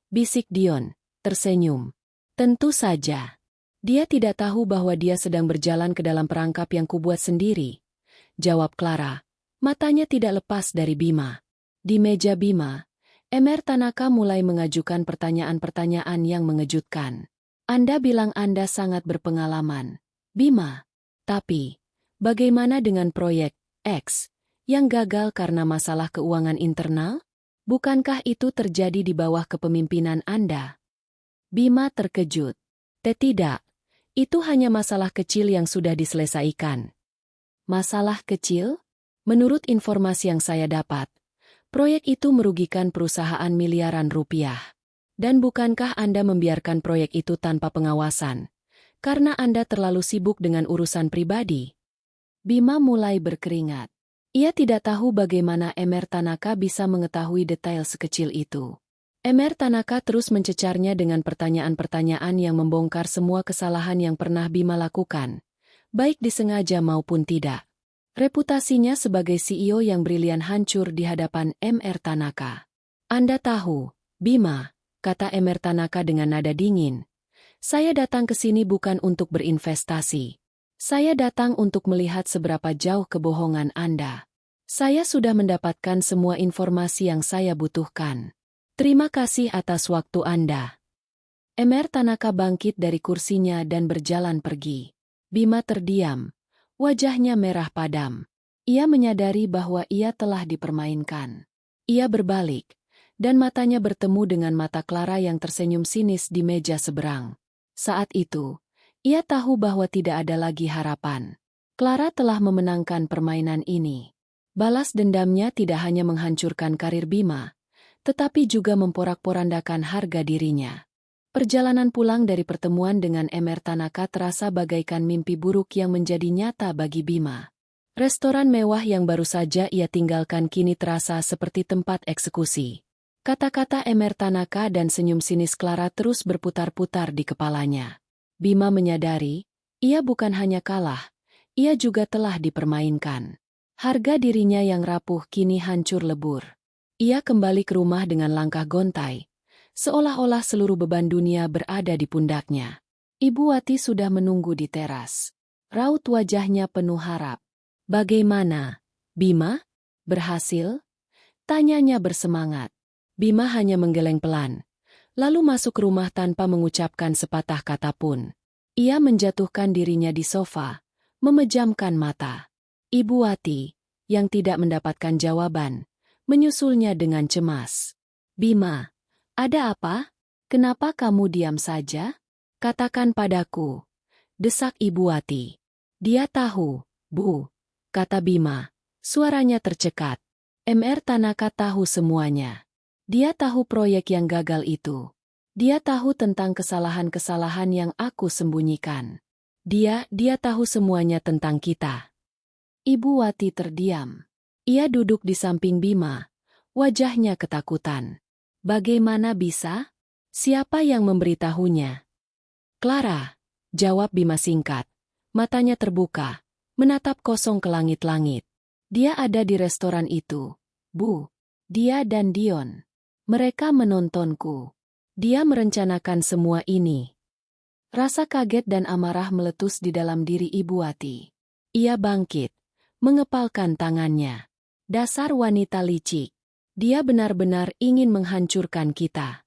bisik Dion, tersenyum. "Tentu saja. Dia tidak tahu bahwa dia sedang berjalan ke dalam perangkap yang kubuat sendiri," jawab Clara. Matanya tidak lepas dari Bima. Di meja Bima, Emer Tanaka mulai mengajukan pertanyaan-pertanyaan yang mengejutkan. "Anda bilang Anda sangat berpengalaman, Bima. Tapi, bagaimana dengan proyek X yang gagal karena masalah keuangan internal? Bukankah itu terjadi di bawah kepemimpinan Anda?" Bima terkejut. Tidak, itu hanya masalah kecil yang sudah diselesaikan." "Masalah kecil?" "Menurut informasi yang saya dapat, proyek itu merugikan perusahaan miliaran rupiah. Dan bukankah Anda membiarkan proyek itu tanpa pengawasan, karena Anda terlalu sibuk dengan urusan pribadi?" Bima mulai berkeringat. Ia tidak tahu bagaimana Emer Tanaka bisa mengetahui detail sekecil itu. Emer Tanaka terus mencecarnya dengan pertanyaan-pertanyaan yang membongkar semua kesalahan yang pernah Bima lakukan, baik disengaja maupun tidak. Reputasinya sebagai CEO yang brilian hancur di hadapan Emer Tanaka. "Anda tahu, Bima," kata Emer Tanaka dengan nada dingin, "saya datang ke sini bukan untuk berinvestasi. Saya datang untuk melihat seberapa jauh kebohongan Anda. Saya sudah mendapatkan semua informasi yang saya butuhkan. Terima kasih atas waktu Anda." Emer Tanaka bangkit dari kursinya dan berjalan pergi. Bima terdiam, wajahnya merah padam. Ia menyadari bahwa ia telah dipermainkan. Ia berbalik, dan matanya bertemu dengan mata Clara yang tersenyum sinis di meja seberang. Saat itu, ia tahu bahwa tidak ada lagi harapan. Clara telah memenangkan permainan ini. Balas dendamnya tidak hanya menghancurkan karir Bima, tetapi juga memporak-porandakan harga dirinya. Perjalanan pulang dari pertemuan dengan Emer Tanaka terasa bagaikan mimpi buruk yang menjadi nyata bagi Bima. Restoran mewah yang baru saja ia tinggalkan kini terasa seperti tempat eksekusi. Kata-kata Emer Tanaka dan senyum sinis Clara terus berputar-putar di kepalanya. Bima menyadari, ia bukan hanya kalah, ia juga telah dipermainkan. Harga dirinya yang rapuh kini hancur lebur. Ia kembali ke rumah dengan langkah gontai, seolah-olah seluruh beban dunia berada di pundaknya. Ibu Wati sudah menunggu di teras. Raut wajahnya penuh harap. "Bagaimana, Bima? Berhasil?" tanyanya bersemangat. Bima hanya menggeleng pelan, lalu masuk rumah tanpa mengucapkan sepatah kata pun. Ia menjatuhkan dirinya di sofa, memejamkan mata. Ibu Wati, yang tidak mendapatkan jawaban, menyusulnya dengan cemas. "Bima, ada apa? Kenapa kamu diam saja? Katakan padaku," desak Ibu Wati. "Dia tahu, Bu," kata Bima. Suaranya tercekat. "Mr. Tanaka tahu semuanya. Dia tahu proyek yang gagal itu. Dia tahu tentang kesalahan-kesalahan yang aku sembunyikan. Dia tahu semuanya tentang kita." Ibu Wati terdiam. Ia duduk di samping Bima, wajahnya ketakutan. "Bagaimana bisa? Siapa yang memberitahunya?" "Clara," jawab Bima singkat. Matanya terbuka, menatap kosong ke langit-langit. "Dia ada di restoran itu, Bu. Dia dan Dion. Mereka menontonku. Dia merencanakan semua ini." Rasa kaget dan amarah meletus di dalam diri Ibu Wati. Ia bangkit, mengepalkan tangannya. "Dasar wanita licik. Dia benar-benar ingin menghancurkan kita."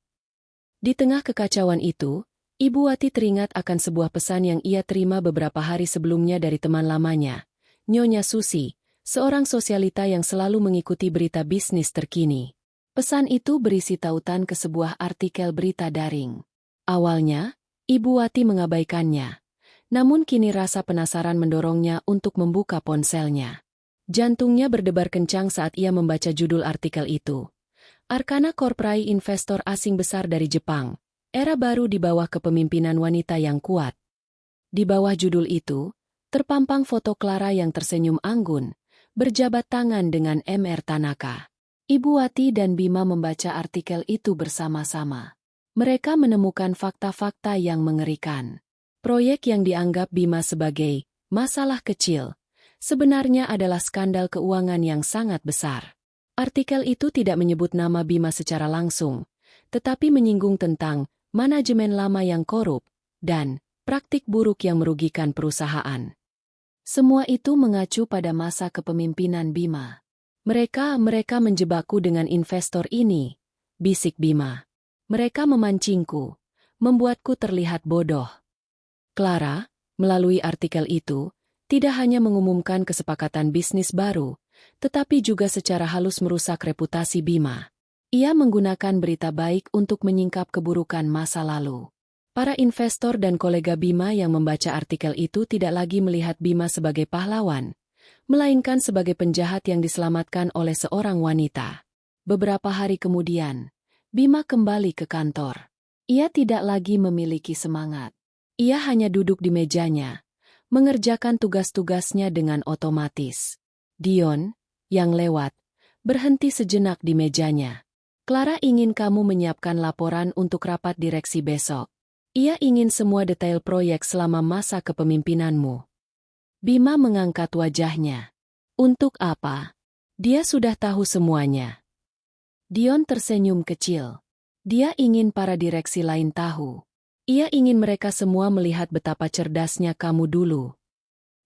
Di tengah kekacauan itu, Ibu Wati teringat akan sebuah pesan yang ia terima beberapa hari sebelumnya dari teman lamanya, Nyonya Susi, seorang sosialita yang selalu mengikuti berita bisnis terkini. Pesan itu berisi tautan ke sebuah artikel berita daring. Awalnya, Ibu Wati mengabaikannya, namun kini rasa penasaran mendorongnya untuk membuka ponselnya. Jantungnya berdebar kencang saat ia membaca judul artikel itu. Arkana Corprai investor asing besar dari Jepang, era baru di bawah kepemimpinan wanita yang kuat. Di bawah judul itu, terpampang foto Clara yang tersenyum anggun, berjabat tangan dengan Mr. Tanaka. Ibu Wati dan Bima membaca artikel itu bersama-sama. Mereka menemukan fakta-fakta yang mengerikan. Proyek yang dianggap Bima sebagai masalah kecil, sebenarnya adalah skandal keuangan yang sangat besar. Artikel itu tidak menyebut nama Bima secara langsung, tetapi menyinggung tentang manajemen lama yang korup dan praktik buruk yang merugikan perusahaan. Semua itu mengacu pada masa kepemimpinan Bima. Mereka menjebakku dengan investor ini," bisik Bima. "Mereka memancingku, membuatku terlihat bodoh." Clara, melalui artikel itu, tidak hanya mengumumkan kesepakatan bisnis baru, tetapi juga secara halus merusak reputasi Bima. Ia menggunakan berita baik untuk menyingkap keburukan masa lalu. Para investor dan kolega Bima yang membaca artikel itu tidak lagi melihat Bima sebagai pahlawan, melainkan sebagai penjahat yang diselamatkan oleh seorang wanita. Beberapa hari kemudian, Bima kembali ke kantor. Ia tidak lagi memiliki semangat. Ia hanya duduk di mejanya, mengerjakan tugas-tugasnya dengan otomatis. Dion, yang lewat, berhenti sejenak di mejanya. "Clara ingin kamu menyiapkan laporan untuk rapat direksi besok. Ia ingin semua detail proyek selama masa kepemimpinanmu." Bima mengangkat wajahnya. "Untuk apa? Dia sudah tahu semuanya." Dion tersenyum kecil. "Dia ingin para direksi lain tahu. Ia ingin mereka semua melihat betapa cerdasnya kamu dulu."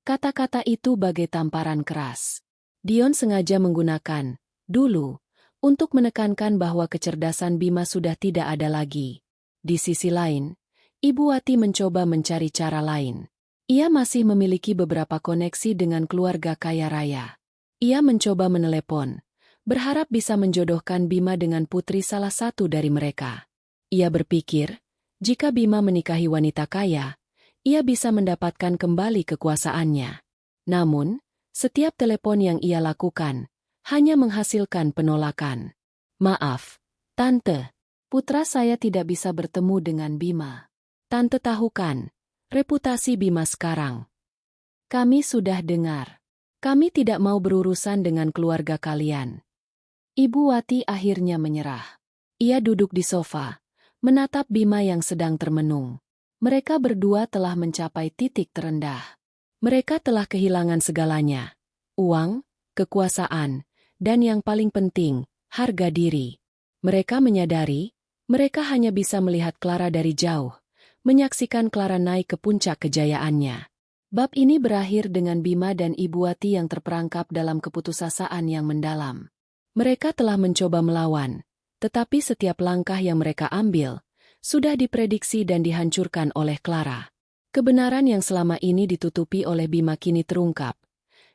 Kata-kata itu bagai tamparan keras. Dion sengaja menggunakan "dulu" untuk menekankan bahwa kecerdasan Bima sudah tidak ada lagi. Di sisi lain, Ibu Wati mencoba mencari cara lain. Ia masih memiliki beberapa koneksi dengan keluarga kaya raya. Ia mencoba menelepon, berharap bisa menjodohkan Bima dengan putri salah satu dari mereka. Ia berpikir, jika Bima menikahi wanita kaya, ia bisa mendapatkan kembali kekuasaannya. Namun, setiap telepon yang ia lakukan hanya menghasilkan penolakan. "Maaf, Tante, putra saya tidak bisa bertemu dengan Bima. Tante tahu kan reputasi Bima sekarang. Kami sudah dengar. Kami tidak mau berurusan dengan keluarga kalian." Ibu Wati akhirnya menyerah. Ia duduk di sofa, menatap Bima yang sedang termenung. Mereka berdua telah mencapai titik terendah. Mereka telah kehilangan segalanya. Uang, kekuasaan, dan yang paling penting, harga diri. Mereka menyadari, mereka hanya bisa melihat Clara dari jauh, menyaksikan Clara naik ke puncak kejayaannya. Bab ini berakhir dengan Bima dan Ibu Wati yang terperangkap dalam keputusasaan yang mendalam. Mereka telah mencoba melawan, tetapi setiap langkah yang mereka ambil sudah diprediksi dan dihancurkan oleh Clara. Kebenaran yang selama ini ditutupi oleh Bima kini terungkap,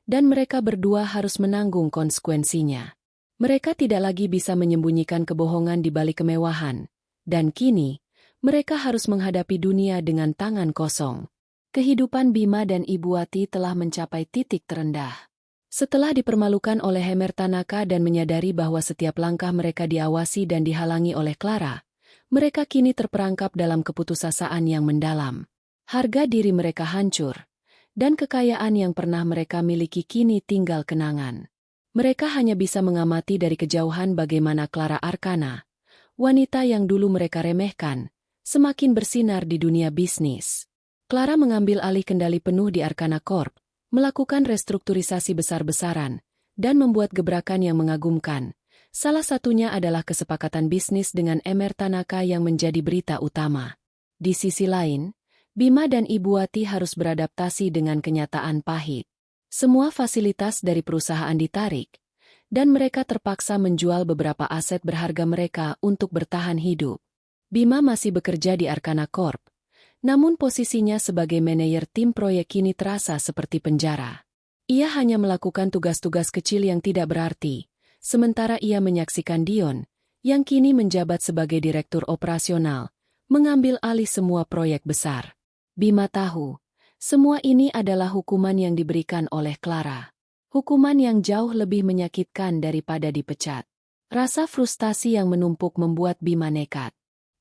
dan mereka berdua harus menanggung konsekuensinya. Mereka tidak lagi bisa menyembunyikan kebohongan di balik kemewahan, dan kini, mereka harus menghadapi dunia dengan tangan kosong. Kehidupan Bima dan Ibu Wati telah mencapai titik terendah. Setelah dipermalukan oleh Hemer Tanaka dan menyadari bahwa setiap langkah mereka diawasi dan dihalangi oleh Clara, mereka kini terperangkap dalam keputusasaan yang mendalam. Harga diri mereka hancur, dan kekayaan yang pernah mereka miliki kini tinggal kenangan. Mereka hanya bisa mengamati dari kejauhan bagaimana Clara Arcana, wanita yang dulu mereka remehkan, semakin bersinar di dunia bisnis. Clara mengambil alih kendali penuh di Arcana Corp, melakukan restrukturisasi besar-besaran, dan membuat gebrakan yang mengagumkan. Salah satunya adalah kesepakatan bisnis dengan Hemer Tanaka yang menjadi berita utama. Di sisi lain, Bima dan Ibu Wati harus beradaptasi dengan kenyataan pahit. Semua fasilitas dari perusahaan ditarik, dan mereka terpaksa menjual beberapa aset berharga mereka untuk bertahan hidup. Bima masih bekerja di Arcana Corp, namun posisinya sebagai manajer tim proyek kini terasa seperti penjara. Ia hanya melakukan tugas-tugas kecil yang tidak berarti, sementara ia menyaksikan Dion, yang kini menjabat sebagai direktur operasional, mengambil alih semua proyek besar. Bima tahu, semua ini adalah hukuman yang diberikan oleh Clara. Hukuman yang jauh lebih menyakitkan daripada dipecat. Rasa frustasi yang menumpuk membuat Bima nekat.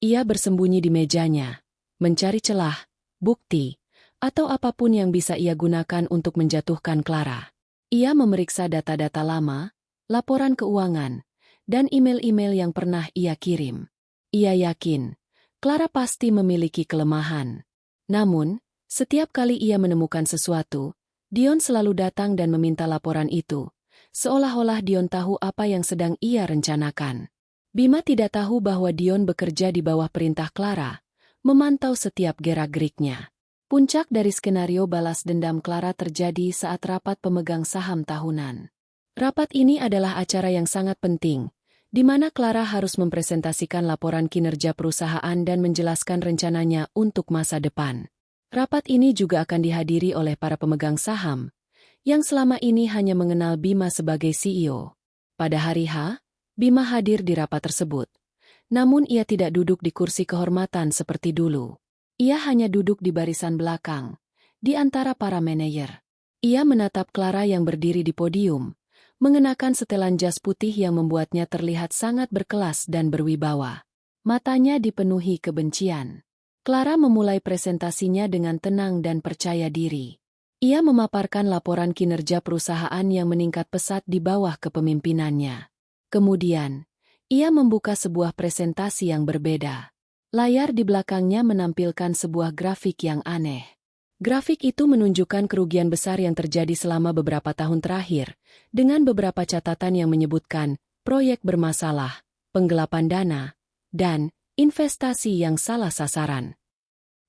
Ia bersembunyi di mejanya, mencari celah, bukti, atau apapun yang bisa ia gunakan untuk menjatuhkan Clara. Ia memeriksa data-data lama, laporan keuangan, dan email-email yang pernah ia kirim. Ia yakin, Clara pasti memiliki kelemahan. Namun, setiap kali ia menemukan sesuatu, Dion selalu datang dan meminta laporan itu, seolah-olah Dion tahu apa yang sedang ia rencanakan. Bima tidak tahu bahwa Dion bekerja di bawah perintah Clara, memantau setiap gerak-geriknya. Puncak dari skenario balas dendam Clara terjadi saat rapat pemegang saham tahunan. Rapat ini adalah acara yang sangat penting, di mana Clara harus mempresentasikan laporan kinerja perusahaan dan menjelaskan rencananya untuk masa depan. Rapat ini juga akan dihadiri oleh para pemegang saham, yang selama ini hanya mengenal Bima sebagai CEO. Pada hari H, Bima hadir di rapat tersebut. Namun ia tidak duduk di kursi kehormatan seperti dulu. Ia hanya duduk di barisan belakang, di antara para manajer. Ia menatap Clara yang berdiri di podium, mengenakan setelan jas putih yang membuatnya terlihat sangat berkelas dan berwibawa. Matanya dipenuhi kebencian. Clara memulai presentasinya dengan tenang dan percaya diri. Ia memaparkan laporan kinerja perusahaan yang meningkat pesat di bawah kepemimpinannya. Kemudian, ia membuka sebuah presentasi yang berbeda. Layar di belakangnya menampilkan sebuah grafik yang aneh. Grafik itu menunjukkan kerugian besar yang terjadi selama beberapa tahun terakhir, dengan beberapa catatan yang menyebutkan proyek bermasalah, penggelapan dana, dan investasi yang salah sasaran.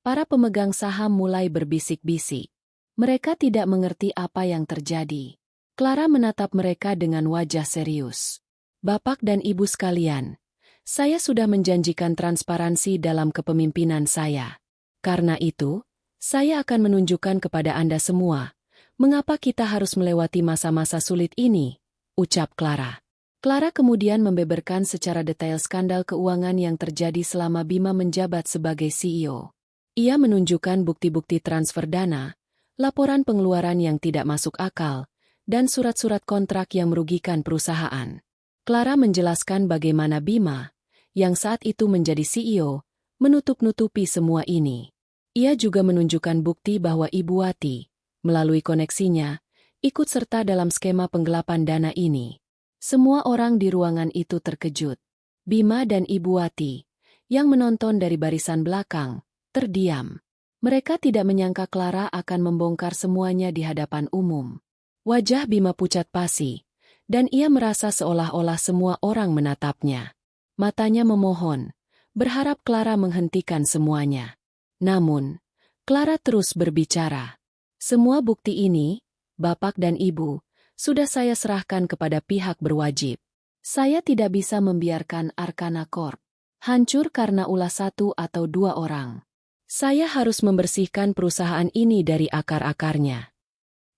Para pemegang saham mulai berbisik-bisik. Mereka tidak mengerti apa yang terjadi. Clara menatap mereka dengan wajah serius. Bapak dan Ibu sekalian, saya sudah menjanjikan transparansi dalam kepemimpinan saya. Karena itu, saya akan menunjukkan kepada Anda semua, mengapa kita harus melewati masa-masa sulit ini, ucap Clara. Clara kemudian membeberkan secara detail skandal keuangan yang terjadi selama Bima menjabat sebagai CEO. Ia menunjukkan bukti-bukti transfer dana, laporan pengeluaran yang tidak masuk akal, dan surat-surat kontrak yang merugikan perusahaan. Clara menjelaskan bagaimana Bima, yang saat itu menjadi CEO, menutup-nutupi semua ini. Ia juga menunjukkan bukti bahwa Ibu Wati, melalui koneksinya, ikut serta dalam skema penggelapan dana ini. Semua orang di ruangan itu terkejut. Bima dan Ibu Wati, yang menonton dari barisan belakang, terdiam. Mereka tidak menyangka Clara akan membongkar semuanya di hadapan umum. Wajah Bima pucat pasi, dan ia merasa seolah-olah semua orang menatapnya. Matanya memohon, berharap Clara menghentikan semuanya. Namun, Clara terus berbicara. Semua bukti ini, Bapak dan Ibu, sudah saya serahkan kepada pihak berwajib. Saya tidak bisa membiarkan Arkana Corp hancur karena ulah satu atau dua orang. Saya harus membersihkan perusahaan ini dari akar-akarnya.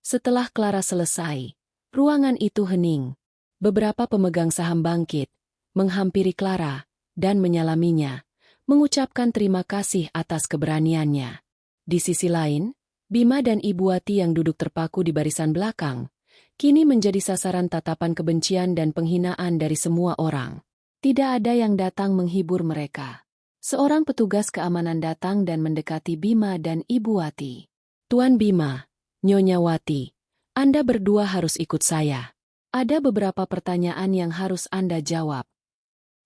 Setelah Clara selesai, ruangan itu hening. Beberapa pemegang saham bangkit, menghampiri Clara, dan menyalaminya, mengucapkan terima kasih atas keberaniannya. Di sisi lain, Bima dan Ibu Wati yang duduk terpaku di barisan belakang, kini menjadi sasaran tatapan kebencian dan penghinaan dari semua orang. Tidak ada yang datang menghibur mereka. Seorang petugas keamanan datang dan mendekati Bima dan Ibu Wati. Tuan Bima, Nyonya Wati, Anda berdua harus ikut saya. Ada beberapa pertanyaan yang harus Anda jawab.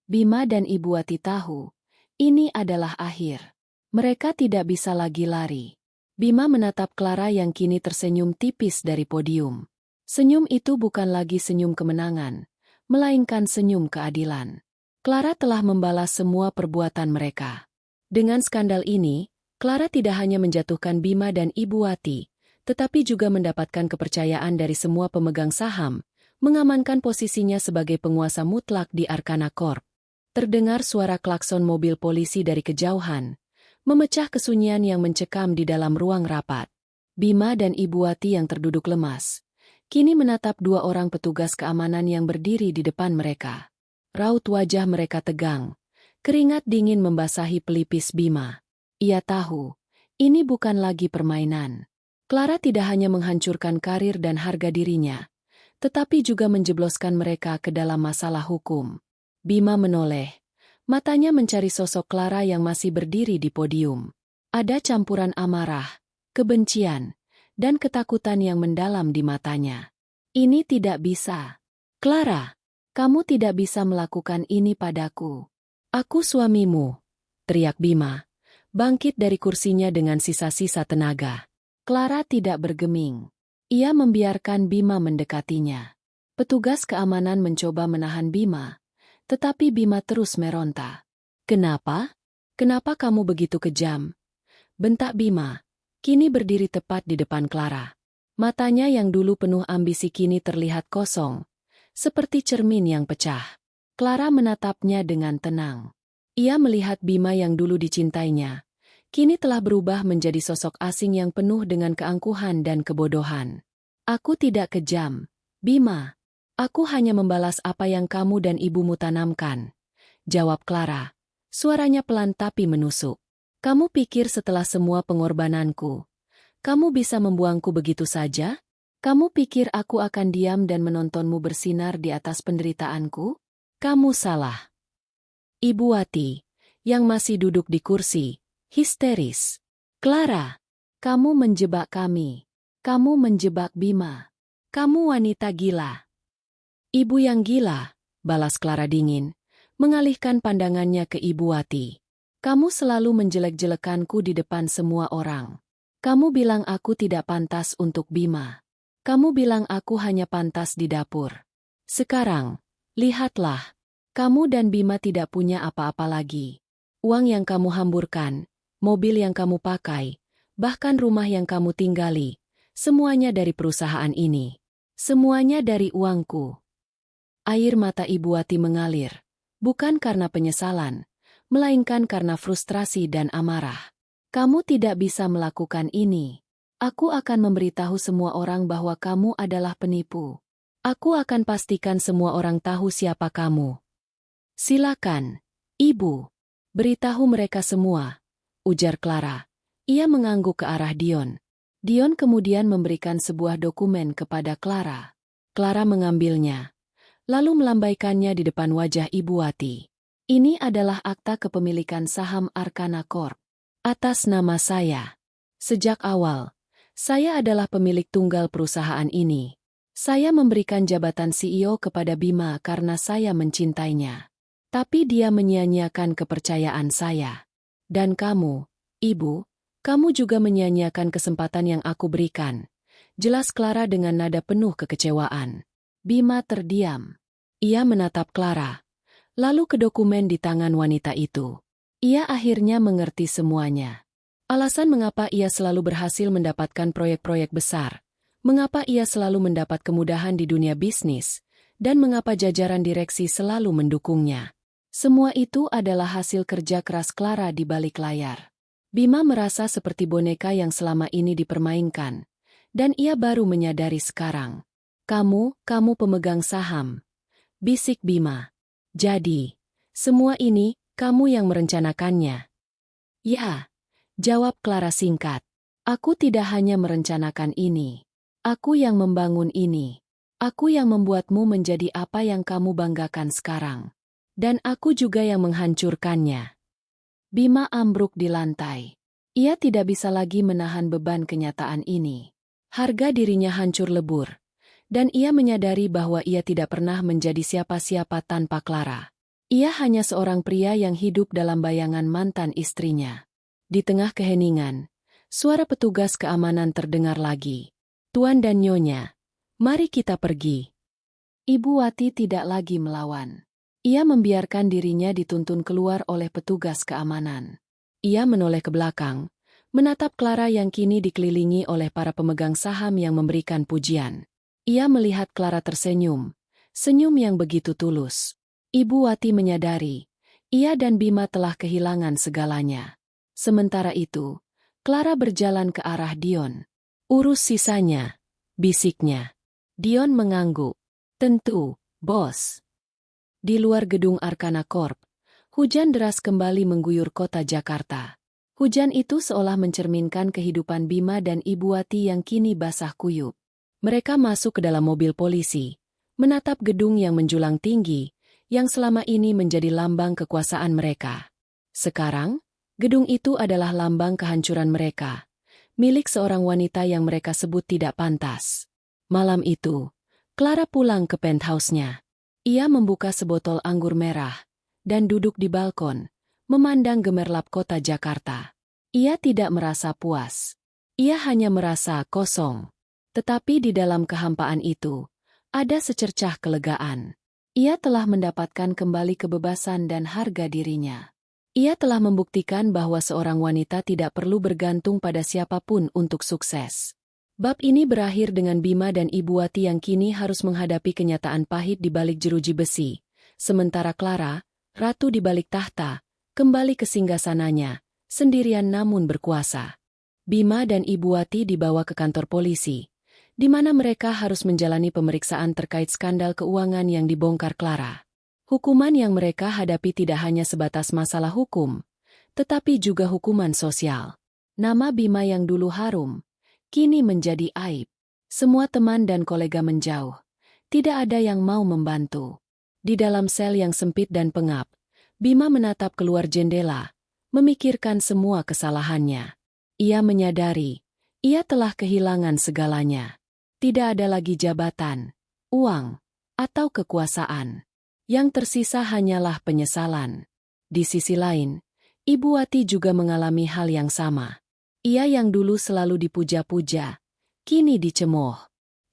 Bima dan Ibu Wati tahu, ini adalah akhir. Mereka tidak bisa lagi lari. Bima menatap Clara yang kini tersenyum tipis dari podium. Senyum itu bukan lagi senyum kemenangan, melainkan senyum keadilan. Clara telah membalas semua perbuatan mereka. Dengan skandal ini, Clara tidak hanya menjatuhkan Bima dan Ibu Wati, tetapi juga mendapatkan kepercayaan dari semua pemegang saham, mengamankan posisinya sebagai penguasa mutlak di Arkana Corp. Terdengar suara klakson mobil polisi dari kejauhan, memecah kesunyian yang mencekam di dalam ruang rapat. Bima dan Ibu Wati yang terduduk lemas, kini menatap dua orang petugas keamanan yang berdiri di depan mereka. Raut wajah mereka tegang, keringat dingin membasahi pelipis Bima. Ia tahu, ini bukan lagi permainan. Clara tidak hanya menghancurkan karir dan harga dirinya, tetapi juga menjebloskan mereka ke dalam masalah hukum. Bima menoleh, matanya mencari sosok Clara yang masih berdiri di podium. Ada campuran amarah, kebencian, dan ketakutan yang mendalam di matanya. Ini tidak bisa. Clara, kamu tidak bisa melakukan ini padaku. Aku suamimu, teriak Bima, bangkit dari kursinya dengan sisa-sisa tenaga. Clara tidak bergeming. Ia membiarkan Bima mendekatinya. Petugas keamanan mencoba menahan Bima, tetapi Bima terus meronta. Kenapa? Kenapa kamu begitu kejam? Bentak Bima, kini berdiri tepat di depan Clara. Matanya yang dulu penuh ambisi kini terlihat kosong, seperti cermin yang pecah. Clara menatapnya dengan tenang. Ia melihat Bima yang dulu dicintainya, kini telah berubah menjadi sosok asing yang penuh dengan keangkuhan dan kebodohan. Aku tidak kejam, Bima. Aku hanya membalas apa yang kamu dan ibumu tanamkan, jawab Clara. Suaranya pelan tapi menusuk. Kamu pikir setelah semua pengorbananku, kamu bisa membuangku begitu saja? Kamu pikir aku akan diam dan menontonmu bersinar di atas penderitaanku? Kamu salah. Ibu Wati, yang masih duduk di kursi, histeris. Clara, kamu menjebak kami. Kamu menjebak Bima. Kamu wanita gila. Ibu yang gila, balas Clara dingin, mengalihkan pandangannya ke Ibu Wati. Kamu selalu menjelek-jelekanku di depan semua orang. Kamu bilang aku tidak pantas untuk Bima. Kamu bilang aku hanya pantas di dapur. Sekarang, lihatlah, kamu dan Bima tidak punya apa-apa lagi. Uang yang kamu hamburkan, mobil yang kamu pakai, bahkan rumah yang kamu tinggali, semuanya dari perusahaan ini. Semuanya dari uangku. Air mata Ibu Wati mengalir, bukan karena penyesalan, melainkan karena frustrasi dan amarah. Kamu tidak bisa melakukan ini. Aku akan memberitahu semua orang bahwa kamu adalah penipu. Aku akan pastikan semua orang tahu siapa kamu. Silakan, Ibu. Beritahu mereka semua, ujar Clara. Ia mengangguk ke arah Dion. Dion kemudian memberikan sebuah dokumen kepada Clara. Clara mengambilnya, lalu melambaikannya di depan wajah Ibu Wati. Ini adalah akta kepemilikan saham Arkana Corp. Atas nama saya. Sejak awal, saya adalah pemilik tunggal perusahaan ini. Saya memberikan jabatan CEO kepada Bima karena saya mencintainya. Tapi dia menyia-nyiakan kepercayaan saya. Dan kamu, Ibu, kamu juga menyia-nyiakan kesempatan yang aku berikan. Jelas Clara dengan nada penuh kekecewaan. Bima terdiam. Ia menatap Clara, lalu ke dokumen di tangan wanita itu. Ia akhirnya mengerti semuanya. Alasan mengapa ia selalu berhasil mendapatkan proyek-proyek besar, mengapa ia selalu mendapat kemudahan di dunia bisnis, dan mengapa jajaran direksi selalu mendukungnya. Semua itu adalah hasil kerja keras Clara di balik layar. Bima merasa seperti boneka yang selama ini dipermainkan, dan ia baru menyadari sekarang. Kamu pemegang saham, bisik Bima. Jadi, semua ini, kamu yang merencanakannya. Ya, jawab Clara singkat. Aku tidak hanya merencanakan ini. Aku yang membangun ini. Aku yang membuatmu menjadi apa yang kamu banggakan sekarang. Dan aku juga yang menghancurkannya. Bima ambruk di lantai. Ia tidak bisa lagi menahan beban kenyataan ini. Harga dirinya hancur lebur. Dan ia menyadari bahwa ia tidak pernah menjadi siapa-siapa tanpa Clara. Ia hanya seorang pria yang hidup dalam bayangan mantan istrinya. Di tengah keheningan, suara petugas keamanan terdengar lagi. Tuan dan Nyonya, mari kita pergi. Ibu Wati tidak lagi melawan. Ia membiarkan dirinya dituntun keluar oleh petugas keamanan. Ia menoleh ke belakang, menatap Clara yang kini dikelilingi oleh para pemegang saham yang memberikan pujian. Ia melihat Clara tersenyum, senyum yang begitu tulus. Ibu Wati menyadari, ia dan Bima telah kehilangan segalanya. Sementara itu, Clara berjalan ke arah Dion. Urus sisanya, bisiknya. Dion mengangguk. Tentu, bos. Di luar gedung Arkana Corp, hujan deras kembali mengguyur kota Jakarta. Hujan itu seolah mencerminkan kehidupan Bima dan Ibu Wati yang kini basah kuyup. Mereka masuk ke dalam mobil polisi, menatap gedung yang menjulang tinggi, yang selama ini menjadi lambang kekuasaan mereka. Sekarang, gedung itu adalah lambang kehancuran mereka, milik seorang wanita yang mereka sebut tidak pantas. Malam itu, Clara pulang ke penthouse-nya. Ia membuka sebotol anggur merah, dan duduk di balkon, memandang gemerlap kota Jakarta. Ia tidak merasa puas. Ia hanya merasa kosong. Tetapi di dalam kehampaan itu, ada secercah kelegaan. Ia telah mendapatkan kembali kebebasan dan harga dirinya. Ia telah membuktikan bahwa seorang wanita tidak perlu bergantung pada siapapun untuk sukses. Bab ini berakhir dengan Bima dan Ibu Wati yang kini harus menghadapi kenyataan pahit di balik jeruji besi. Sementara Clara, ratu di balik tahta, kembali ke singgasananya, sendirian namun berkuasa. Bima dan Ibu Wati dibawa ke kantor polisi, di mana mereka harus menjalani pemeriksaan terkait skandal keuangan yang dibongkar Clara. Hukuman yang mereka hadapi tidak hanya sebatas masalah hukum, tetapi juga hukuman sosial. Nama Bima yang dulu harum, kini menjadi aib. Semua teman dan kolega menjauh. Tidak ada yang mau membantu. Di dalam sel yang sempit dan pengap, Bima menatap keluar jendela, memikirkan semua kesalahannya. Ia menyadari, ia telah kehilangan segalanya. Tidak ada lagi jabatan, uang, atau kekuasaan. Yang tersisa hanyalah penyesalan. Di sisi lain, Ibu Wati juga mengalami hal yang sama. Ia yang dulu selalu dipuja-puja, kini dicemooh.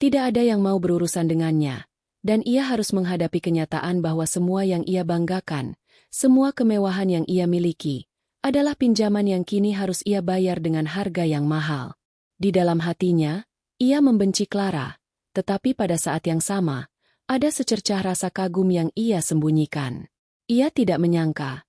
Tidak ada yang mau berurusan dengannya, dan ia harus menghadapi kenyataan bahwa semua yang ia banggakan, semua kemewahan yang ia miliki, adalah pinjaman yang kini harus ia bayar dengan harga yang mahal. Di dalam hatinya, ia membenci Clara, tetapi pada saat yang sama, ada secercah rasa kagum yang ia sembunyikan. Ia tidak menyangka,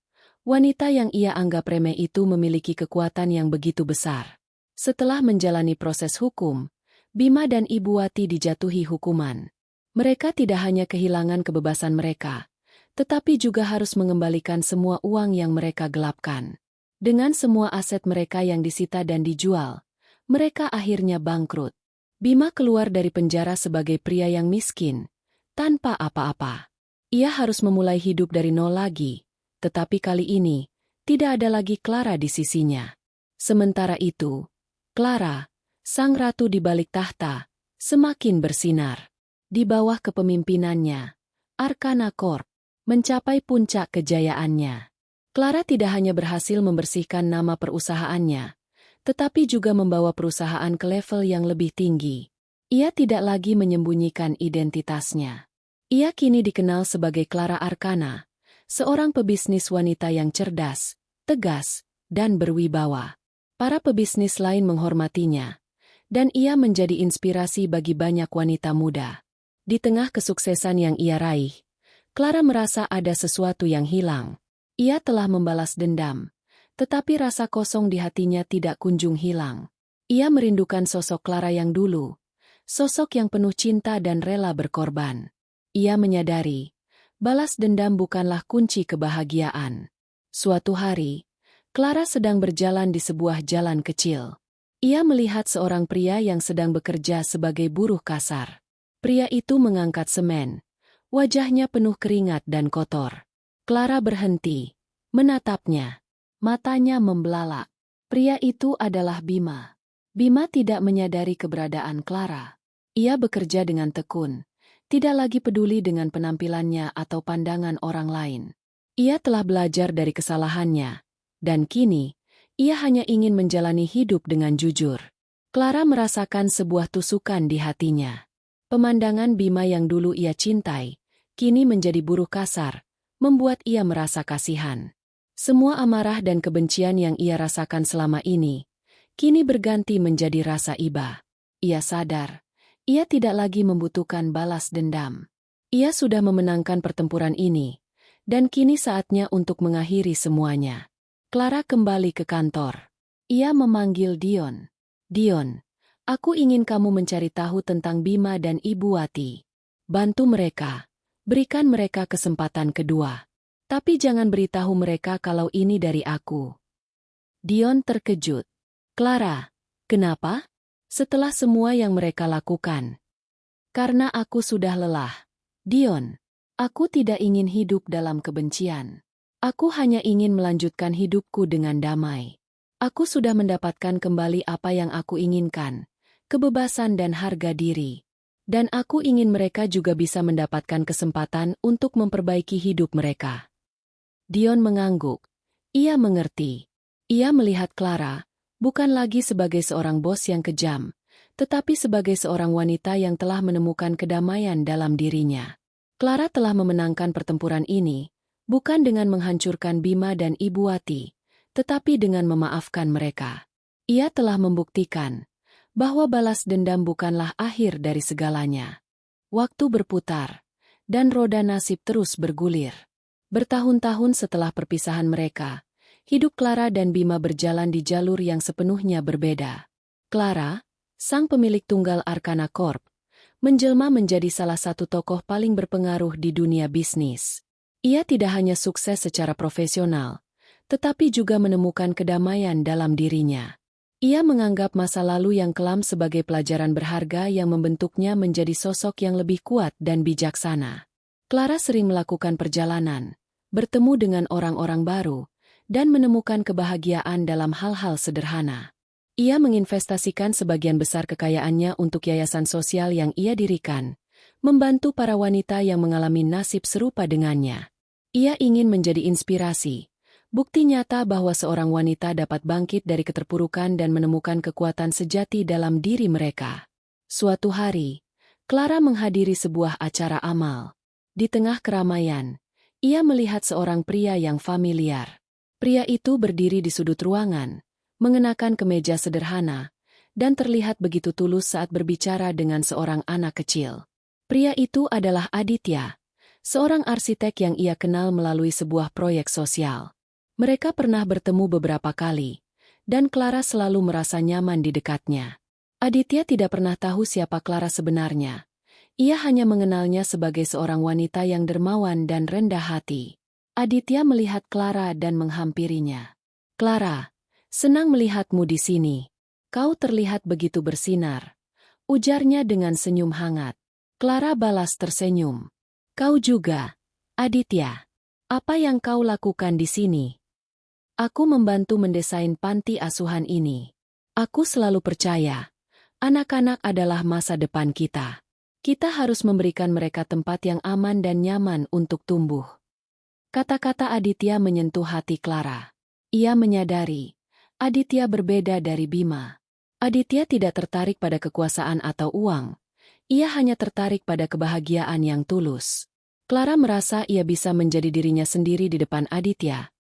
wanita yang ia anggap remeh itu memiliki kekuatan yang begitu besar. Setelah menjalani proses hukum, Bima dan Ibu Wati dijatuhi hukuman. Mereka tidak hanya kehilangan kebebasan mereka, tetapi juga harus mengembalikan semua uang yang mereka gelapkan. Dengan semua aset mereka yang disita dan dijual, mereka akhirnya bangkrut. Bima keluar dari penjara sebagai pria yang miskin, tanpa apa-apa. Ia harus memulai hidup dari nol lagi, tetapi kali ini, tidak ada lagi Clara di sisinya. Sementara itu, Clara, sang ratu di balik tahta, semakin bersinar. Di bawah kepemimpinannya, Arkana Corp mencapai puncak kejayaannya. Clara tidak hanya berhasil membersihkan nama perusahaannya, tetapi juga membawa perusahaan ke level yang lebih tinggi. Ia tidak lagi menyembunyikan identitasnya. Ia kini dikenal sebagai Clara Arcana, seorang pebisnis wanita yang cerdas, tegas, dan berwibawa. Para pebisnis lain menghormatinya, dan ia menjadi inspirasi bagi banyak wanita muda. Di tengah kesuksesan yang ia raih, Clara merasa ada sesuatu yang hilang. Ia telah membalas dendam, tetapi rasa kosong di hatinya tidak kunjung hilang. Ia merindukan sosok Clara yang dulu, sosok yang penuh cinta dan rela berkorban. Ia menyadari, balas dendam bukanlah kunci kebahagiaan. Suatu hari, Clara sedang berjalan di sebuah jalan kecil. Ia melihat seorang pria yang sedang bekerja sebagai buruh kasar. Pria itu mengangkat semen. Wajahnya penuh keringat dan kotor. Clara berhenti, menatapnya. Matanya membelalak. Pria itu adalah Bima. Bima tidak menyadari keberadaan Clara. Ia bekerja dengan tekun, tidak lagi peduli dengan penampilannya atau pandangan orang lain. Ia telah belajar dari kesalahannya, dan kini, ia hanya ingin menjalani hidup dengan jujur. Clara merasakan sebuah tusukan di hatinya. Pemandangan Bima yang dulu ia cintai, kini menjadi buruh kasar, membuat ia merasa kasihan. Semua amarah dan kebencian yang ia rasakan selama ini, kini berganti menjadi rasa iba. Ia sadar, ia tidak lagi membutuhkan balas dendam. Ia sudah memenangkan pertempuran ini, dan kini saatnya untuk mengakhiri semuanya. Clara kembali ke kantor. Ia memanggil Dion. Dion, aku ingin kamu mencari tahu tentang Bima dan Ibu Wati. Bantu mereka. Berikan mereka kesempatan kedua. Tapi jangan beritahu mereka kalau ini dari aku. Dion terkejut. Clara, kenapa? Setelah semua yang mereka lakukan. Karena aku sudah lelah. Dion, aku tidak ingin hidup dalam kebencian. Aku hanya ingin melanjutkan hidupku dengan damai. Aku sudah mendapatkan kembali apa yang aku inginkan, kebebasan dan harga diri. Dan aku ingin mereka juga bisa mendapatkan kesempatan untuk memperbaiki hidup mereka. Dion mengangguk. Ia mengerti. Ia melihat Clara, bukan lagi sebagai seorang bos yang kejam, tetapi sebagai seorang wanita yang telah menemukan kedamaian dalam dirinya. Clara telah memenangkan pertempuran ini, bukan dengan menghancurkan Bima dan Ibu Wati, tetapi dengan memaafkan mereka. Ia telah membuktikan bahwa balas dendam bukanlah akhir dari segalanya. Waktu berputar, dan roda nasib terus bergulir. Bertahun-tahun setelah perpisahan mereka, hidup Clara dan Bima berjalan di jalur yang sepenuhnya berbeda. Clara, sang pemilik tunggal Arcana Corp, menjelma menjadi salah satu tokoh paling berpengaruh di dunia bisnis. Ia tidak hanya sukses secara profesional, tetapi juga menemukan kedamaian dalam dirinya. Ia menganggap masa lalu yang kelam sebagai pelajaran berharga yang membentuknya menjadi sosok yang lebih kuat dan bijaksana. Clara sering melakukan perjalanan, bertemu dengan orang-orang baru, dan menemukan kebahagiaan dalam hal-hal sederhana. Ia menginvestasikan sebagian besar kekayaannya untuk yayasan sosial yang ia dirikan, membantu para wanita yang mengalami nasib serupa dengannya. Ia ingin menjadi inspirasi, bukti nyata bahwa seorang wanita dapat bangkit dari keterpurukan dan menemukan kekuatan sejati dalam diri mereka. Suatu hari, Clara menghadiri sebuah acara amal. Di tengah keramaian, ia melihat seorang pria yang familiar. Pria itu berdiri di sudut ruangan, mengenakan kemeja sederhana, dan terlihat begitu tulus saat berbicara dengan seorang anak kecil. Pria itu adalah Aditya, seorang arsitek yang ia kenal melalui sebuah proyek sosial. Mereka pernah bertemu beberapa kali, dan Clara selalu merasa nyaman di dekatnya. Aditya tidak pernah tahu siapa Clara sebenarnya. Ia hanya mengenalnya sebagai seorang wanita yang dermawan dan rendah hati. Aditya melihat Clara dan menghampirinya. Clara, senang melihatmu di sini. Kau terlihat begitu bersinar. Ujarnya dengan senyum hangat. Clara balas tersenyum. Kau juga, Aditya. Apa yang kau lakukan di sini? Aku membantu mendesain panti asuhan ini. Aku selalu percaya, anak-anak adalah masa depan kita. Kita harus memberikan mereka tempat yang aman dan nyaman untuk tumbuh. Kata-kata Aditya menyentuh hati Clara. Ia menyadari, Aditya berbeda dari Bima. Aditya tidak tertarik pada kekuasaan atau uang. Ia hanya tertarik pada kebahagiaan yang tulus. Clara merasa ia bisa menjadi dirinya sendiri di depan Aditya,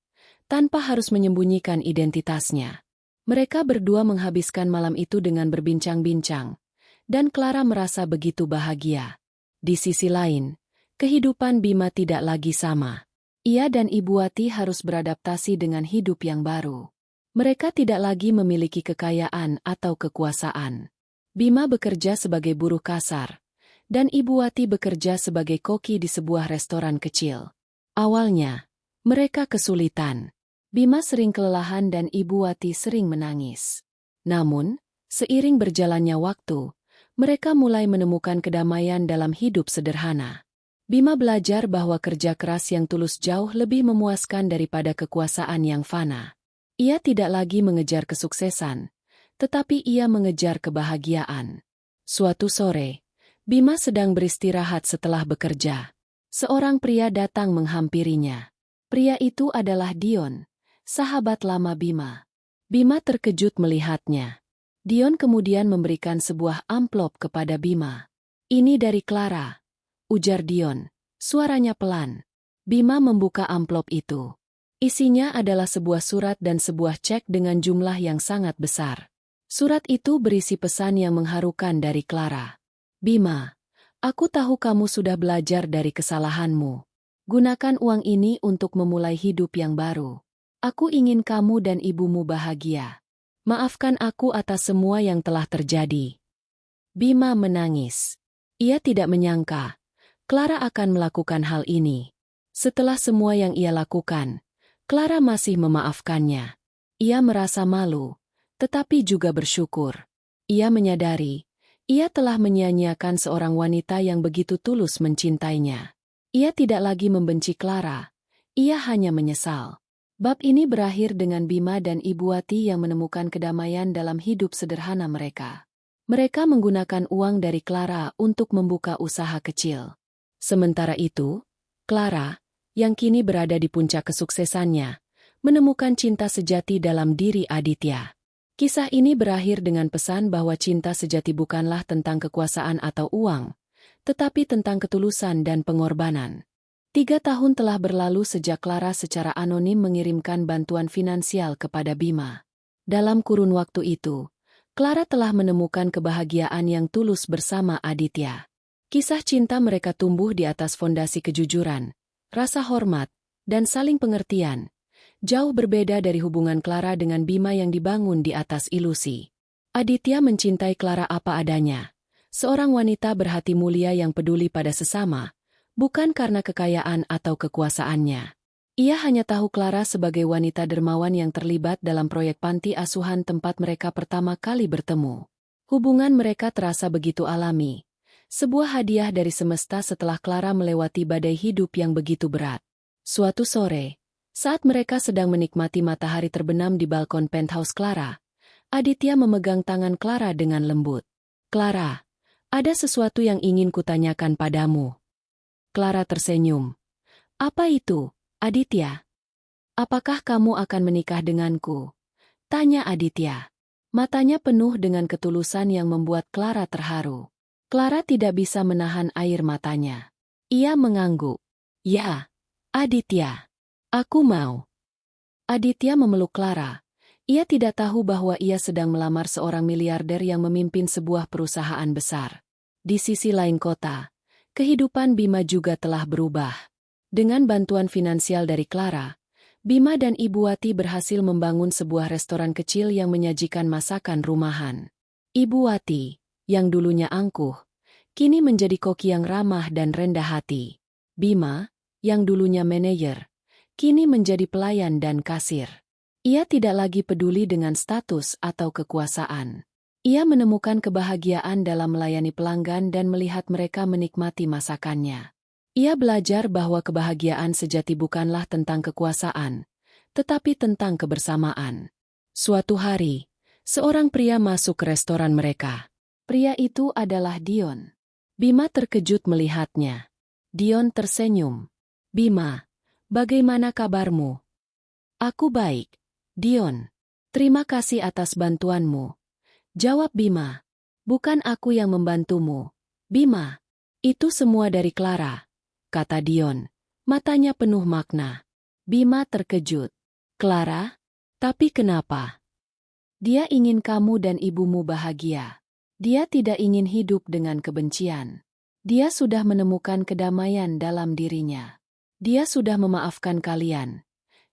tanpa harus menyembunyikan identitasnya. Mereka berdua menghabiskan malam itu dengan berbincang-bincang, dan Clara merasa begitu bahagia. Di sisi lain, kehidupan Bima tidak lagi sama. Ia dan Ibu Wati harus beradaptasi dengan hidup yang baru. Mereka tidak lagi memiliki kekayaan atau kekuasaan. Bima bekerja sebagai buruh kasar, dan Ibu Wati bekerja sebagai koki di sebuah restoran kecil. Awalnya, mereka kesulitan. Bima sering kelelahan dan Ibu Wati sering menangis. Namun, seiring berjalannya waktu, mereka mulai menemukan kedamaian dalam hidup sederhana. Bima belajar bahwa kerja keras yang tulus jauh lebih memuaskan daripada kekuasaan yang fana. Ia tidak lagi mengejar kesuksesan, tetapi ia mengejar kebahagiaan. Suatu sore, Bima sedang beristirahat setelah bekerja. Seorang pria datang menghampirinya. Pria itu adalah Dion, sahabat lama Bima. Bima terkejut melihatnya. Dion kemudian memberikan sebuah amplop kepada Bima. "Ini dari Clara," ujar Dion, suaranya pelan. Bima membuka amplop itu. Isinya adalah sebuah surat dan sebuah cek dengan jumlah yang sangat besar. Surat itu berisi pesan yang mengharukan dari Clara. "Bima, aku tahu kamu sudah belajar dari kesalahanmu. Gunakan uang ini untuk memulai hidup yang baru. Aku ingin kamu dan ibumu bahagia. Maafkan aku atas semua yang telah terjadi." Bima menangis. Ia tidak menyangka Clara akan melakukan hal ini. Setelah semua yang ia lakukan, Clara masih memaafkannya. Ia merasa malu, tetapi juga bersyukur. Ia menyadari, ia telah menyia-nyiakan seorang wanita yang begitu tulus mencintainya. Ia tidak lagi membenci Clara, ia hanya menyesal. Bab ini berakhir dengan Bima dan Ibu Wati yang menemukan kedamaian dalam hidup sederhana mereka. Mereka menggunakan uang dari Clara untuk membuka usaha kecil. Sementara itu, Clara, yang kini berada di puncak kesuksesannya, menemukan cinta sejati dalam diri Aditya. Kisah ini berakhir dengan pesan bahwa cinta sejati bukanlah tentang kekuasaan atau uang, tetapi tentang ketulusan dan pengorbanan. 3 tahun telah berlalu sejak Clara secara anonim mengirimkan bantuan finansial kepada Bima. Dalam kurun waktu itu, Clara telah menemukan kebahagiaan yang tulus bersama Aditya. Kisah cinta mereka tumbuh di atas fondasi kejujuran, rasa hormat, dan saling pengertian. Jauh berbeda dari hubungan Clara dengan Bima yang dibangun di atas ilusi. Aditya mencintai Clara apa adanya. Seorang wanita berhati mulia yang peduli pada sesama, bukan karena kekayaan atau kekuasaannya. Ia hanya tahu Clara sebagai wanita dermawan yang terlibat dalam proyek panti asuhan tempat mereka pertama kali bertemu. Hubungan mereka terasa begitu alami. Sebuah hadiah dari semesta setelah Clara melewati badai hidup yang begitu berat. Suatu sore, saat mereka sedang menikmati matahari terbenam di balkon penthouse Clara, Aditya memegang tangan Clara dengan lembut. "Clara, ada sesuatu yang ingin kutanyakan padamu." Clara tersenyum. "Apa itu, Aditya?" "Apakah kamu akan menikah denganku?" tanya Aditya. Matanya penuh dengan ketulusan yang membuat Clara terharu. Clara tidak bisa menahan air matanya. Ia mengangguk. "Ya, Aditya. Aku mau." Aditya memeluk Clara. Ia tidak tahu bahwa ia sedang melamar seorang miliarder yang memimpin sebuah perusahaan besar. Di sisi lain kota, kehidupan Bima juga telah berubah. Dengan bantuan finansial dari Clara, Bima dan Ibu Wati berhasil membangun sebuah restoran kecil yang menyajikan masakan rumahan. Ibu Wati, yang dulunya angkuh, kini menjadi koki yang ramah dan rendah hati. Bima, yang dulunya manajer, kini menjadi pelayan dan kasir. Ia tidak lagi peduli dengan status atau kekuasaan. Ia menemukan kebahagiaan dalam melayani pelanggan dan melihat mereka menikmati masakannya. Ia belajar bahwa kebahagiaan sejati bukanlah tentang kekuasaan, tetapi tentang kebersamaan. Suatu hari, seorang pria masuk ke restoran mereka. Pria itu adalah Dion. Bima terkejut melihatnya. Dion tersenyum. "Bima, Bagaimana kabarmu? Aku baik, Dion. Terima kasih atas bantuanmu. Jawab Bima. Bukan aku yang membantumu, Bima. Itu semua dari Clara, kata Dion. Matanya penuh makna. Bima terkejut. Clara? Tapi kenapa? Dia ingin kamu dan ibumu bahagia. Dia tidak ingin hidup dengan kebencian. Dia sudah menemukan kedamaian dalam dirinya. Dia sudah memaafkan kalian.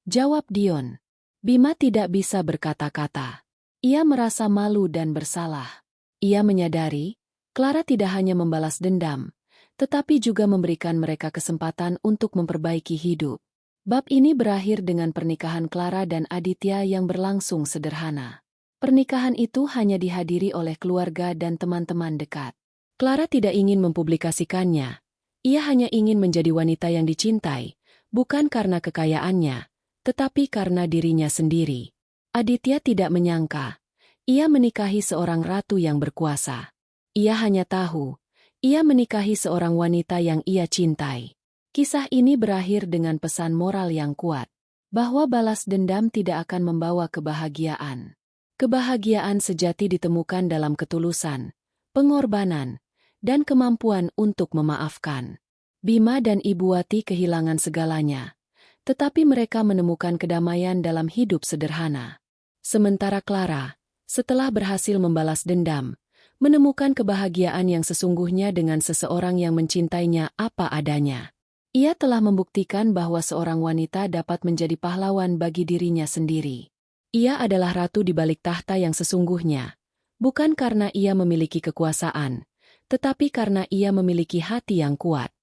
Jawab Dion. Bima tidak bisa berkata-kata. Ia merasa malu dan bersalah. Ia menyadari, Clara tidak hanya membalas dendam, tetapi juga memberikan mereka kesempatan untuk memperbaiki hidup. Bab ini berakhir dengan pernikahan Clara dan Aditya yang berlangsung sederhana. Pernikahan itu hanya dihadiri oleh keluarga dan teman-teman dekat. Clara tidak ingin mempublikasikannya. Ia hanya ingin menjadi wanita yang dicintai, bukan karena kekayaannya, tetapi karena dirinya sendiri. Aditya tidak menyangka, ia menikahi seorang ratu yang berkuasa. Ia hanya tahu, ia menikahi seorang wanita yang ia cintai. Kisah ini berakhir dengan pesan moral yang kuat, bahwa balas dendam tidak akan membawa kebahagiaan. Kebahagiaan sejati ditemukan dalam ketulusan, pengorbanan, dan kemampuan untuk memaafkan. Bima dan Ibu Wati kehilangan segalanya, tetapi mereka menemukan kedamaian dalam hidup sederhana. Sementara Clara, setelah berhasil membalas dendam, menemukan kebahagiaan yang sesungguhnya dengan seseorang yang mencintainya apa adanya. Ia telah membuktikan bahwa seorang wanita dapat menjadi pahlawan bagi dirinya sendiri. Ia adalah ratu di balik tahta yang sesungguhnya, bukan karena ia memiliki kekuasaan, tetapi karena ia memiliki hati yang kuat.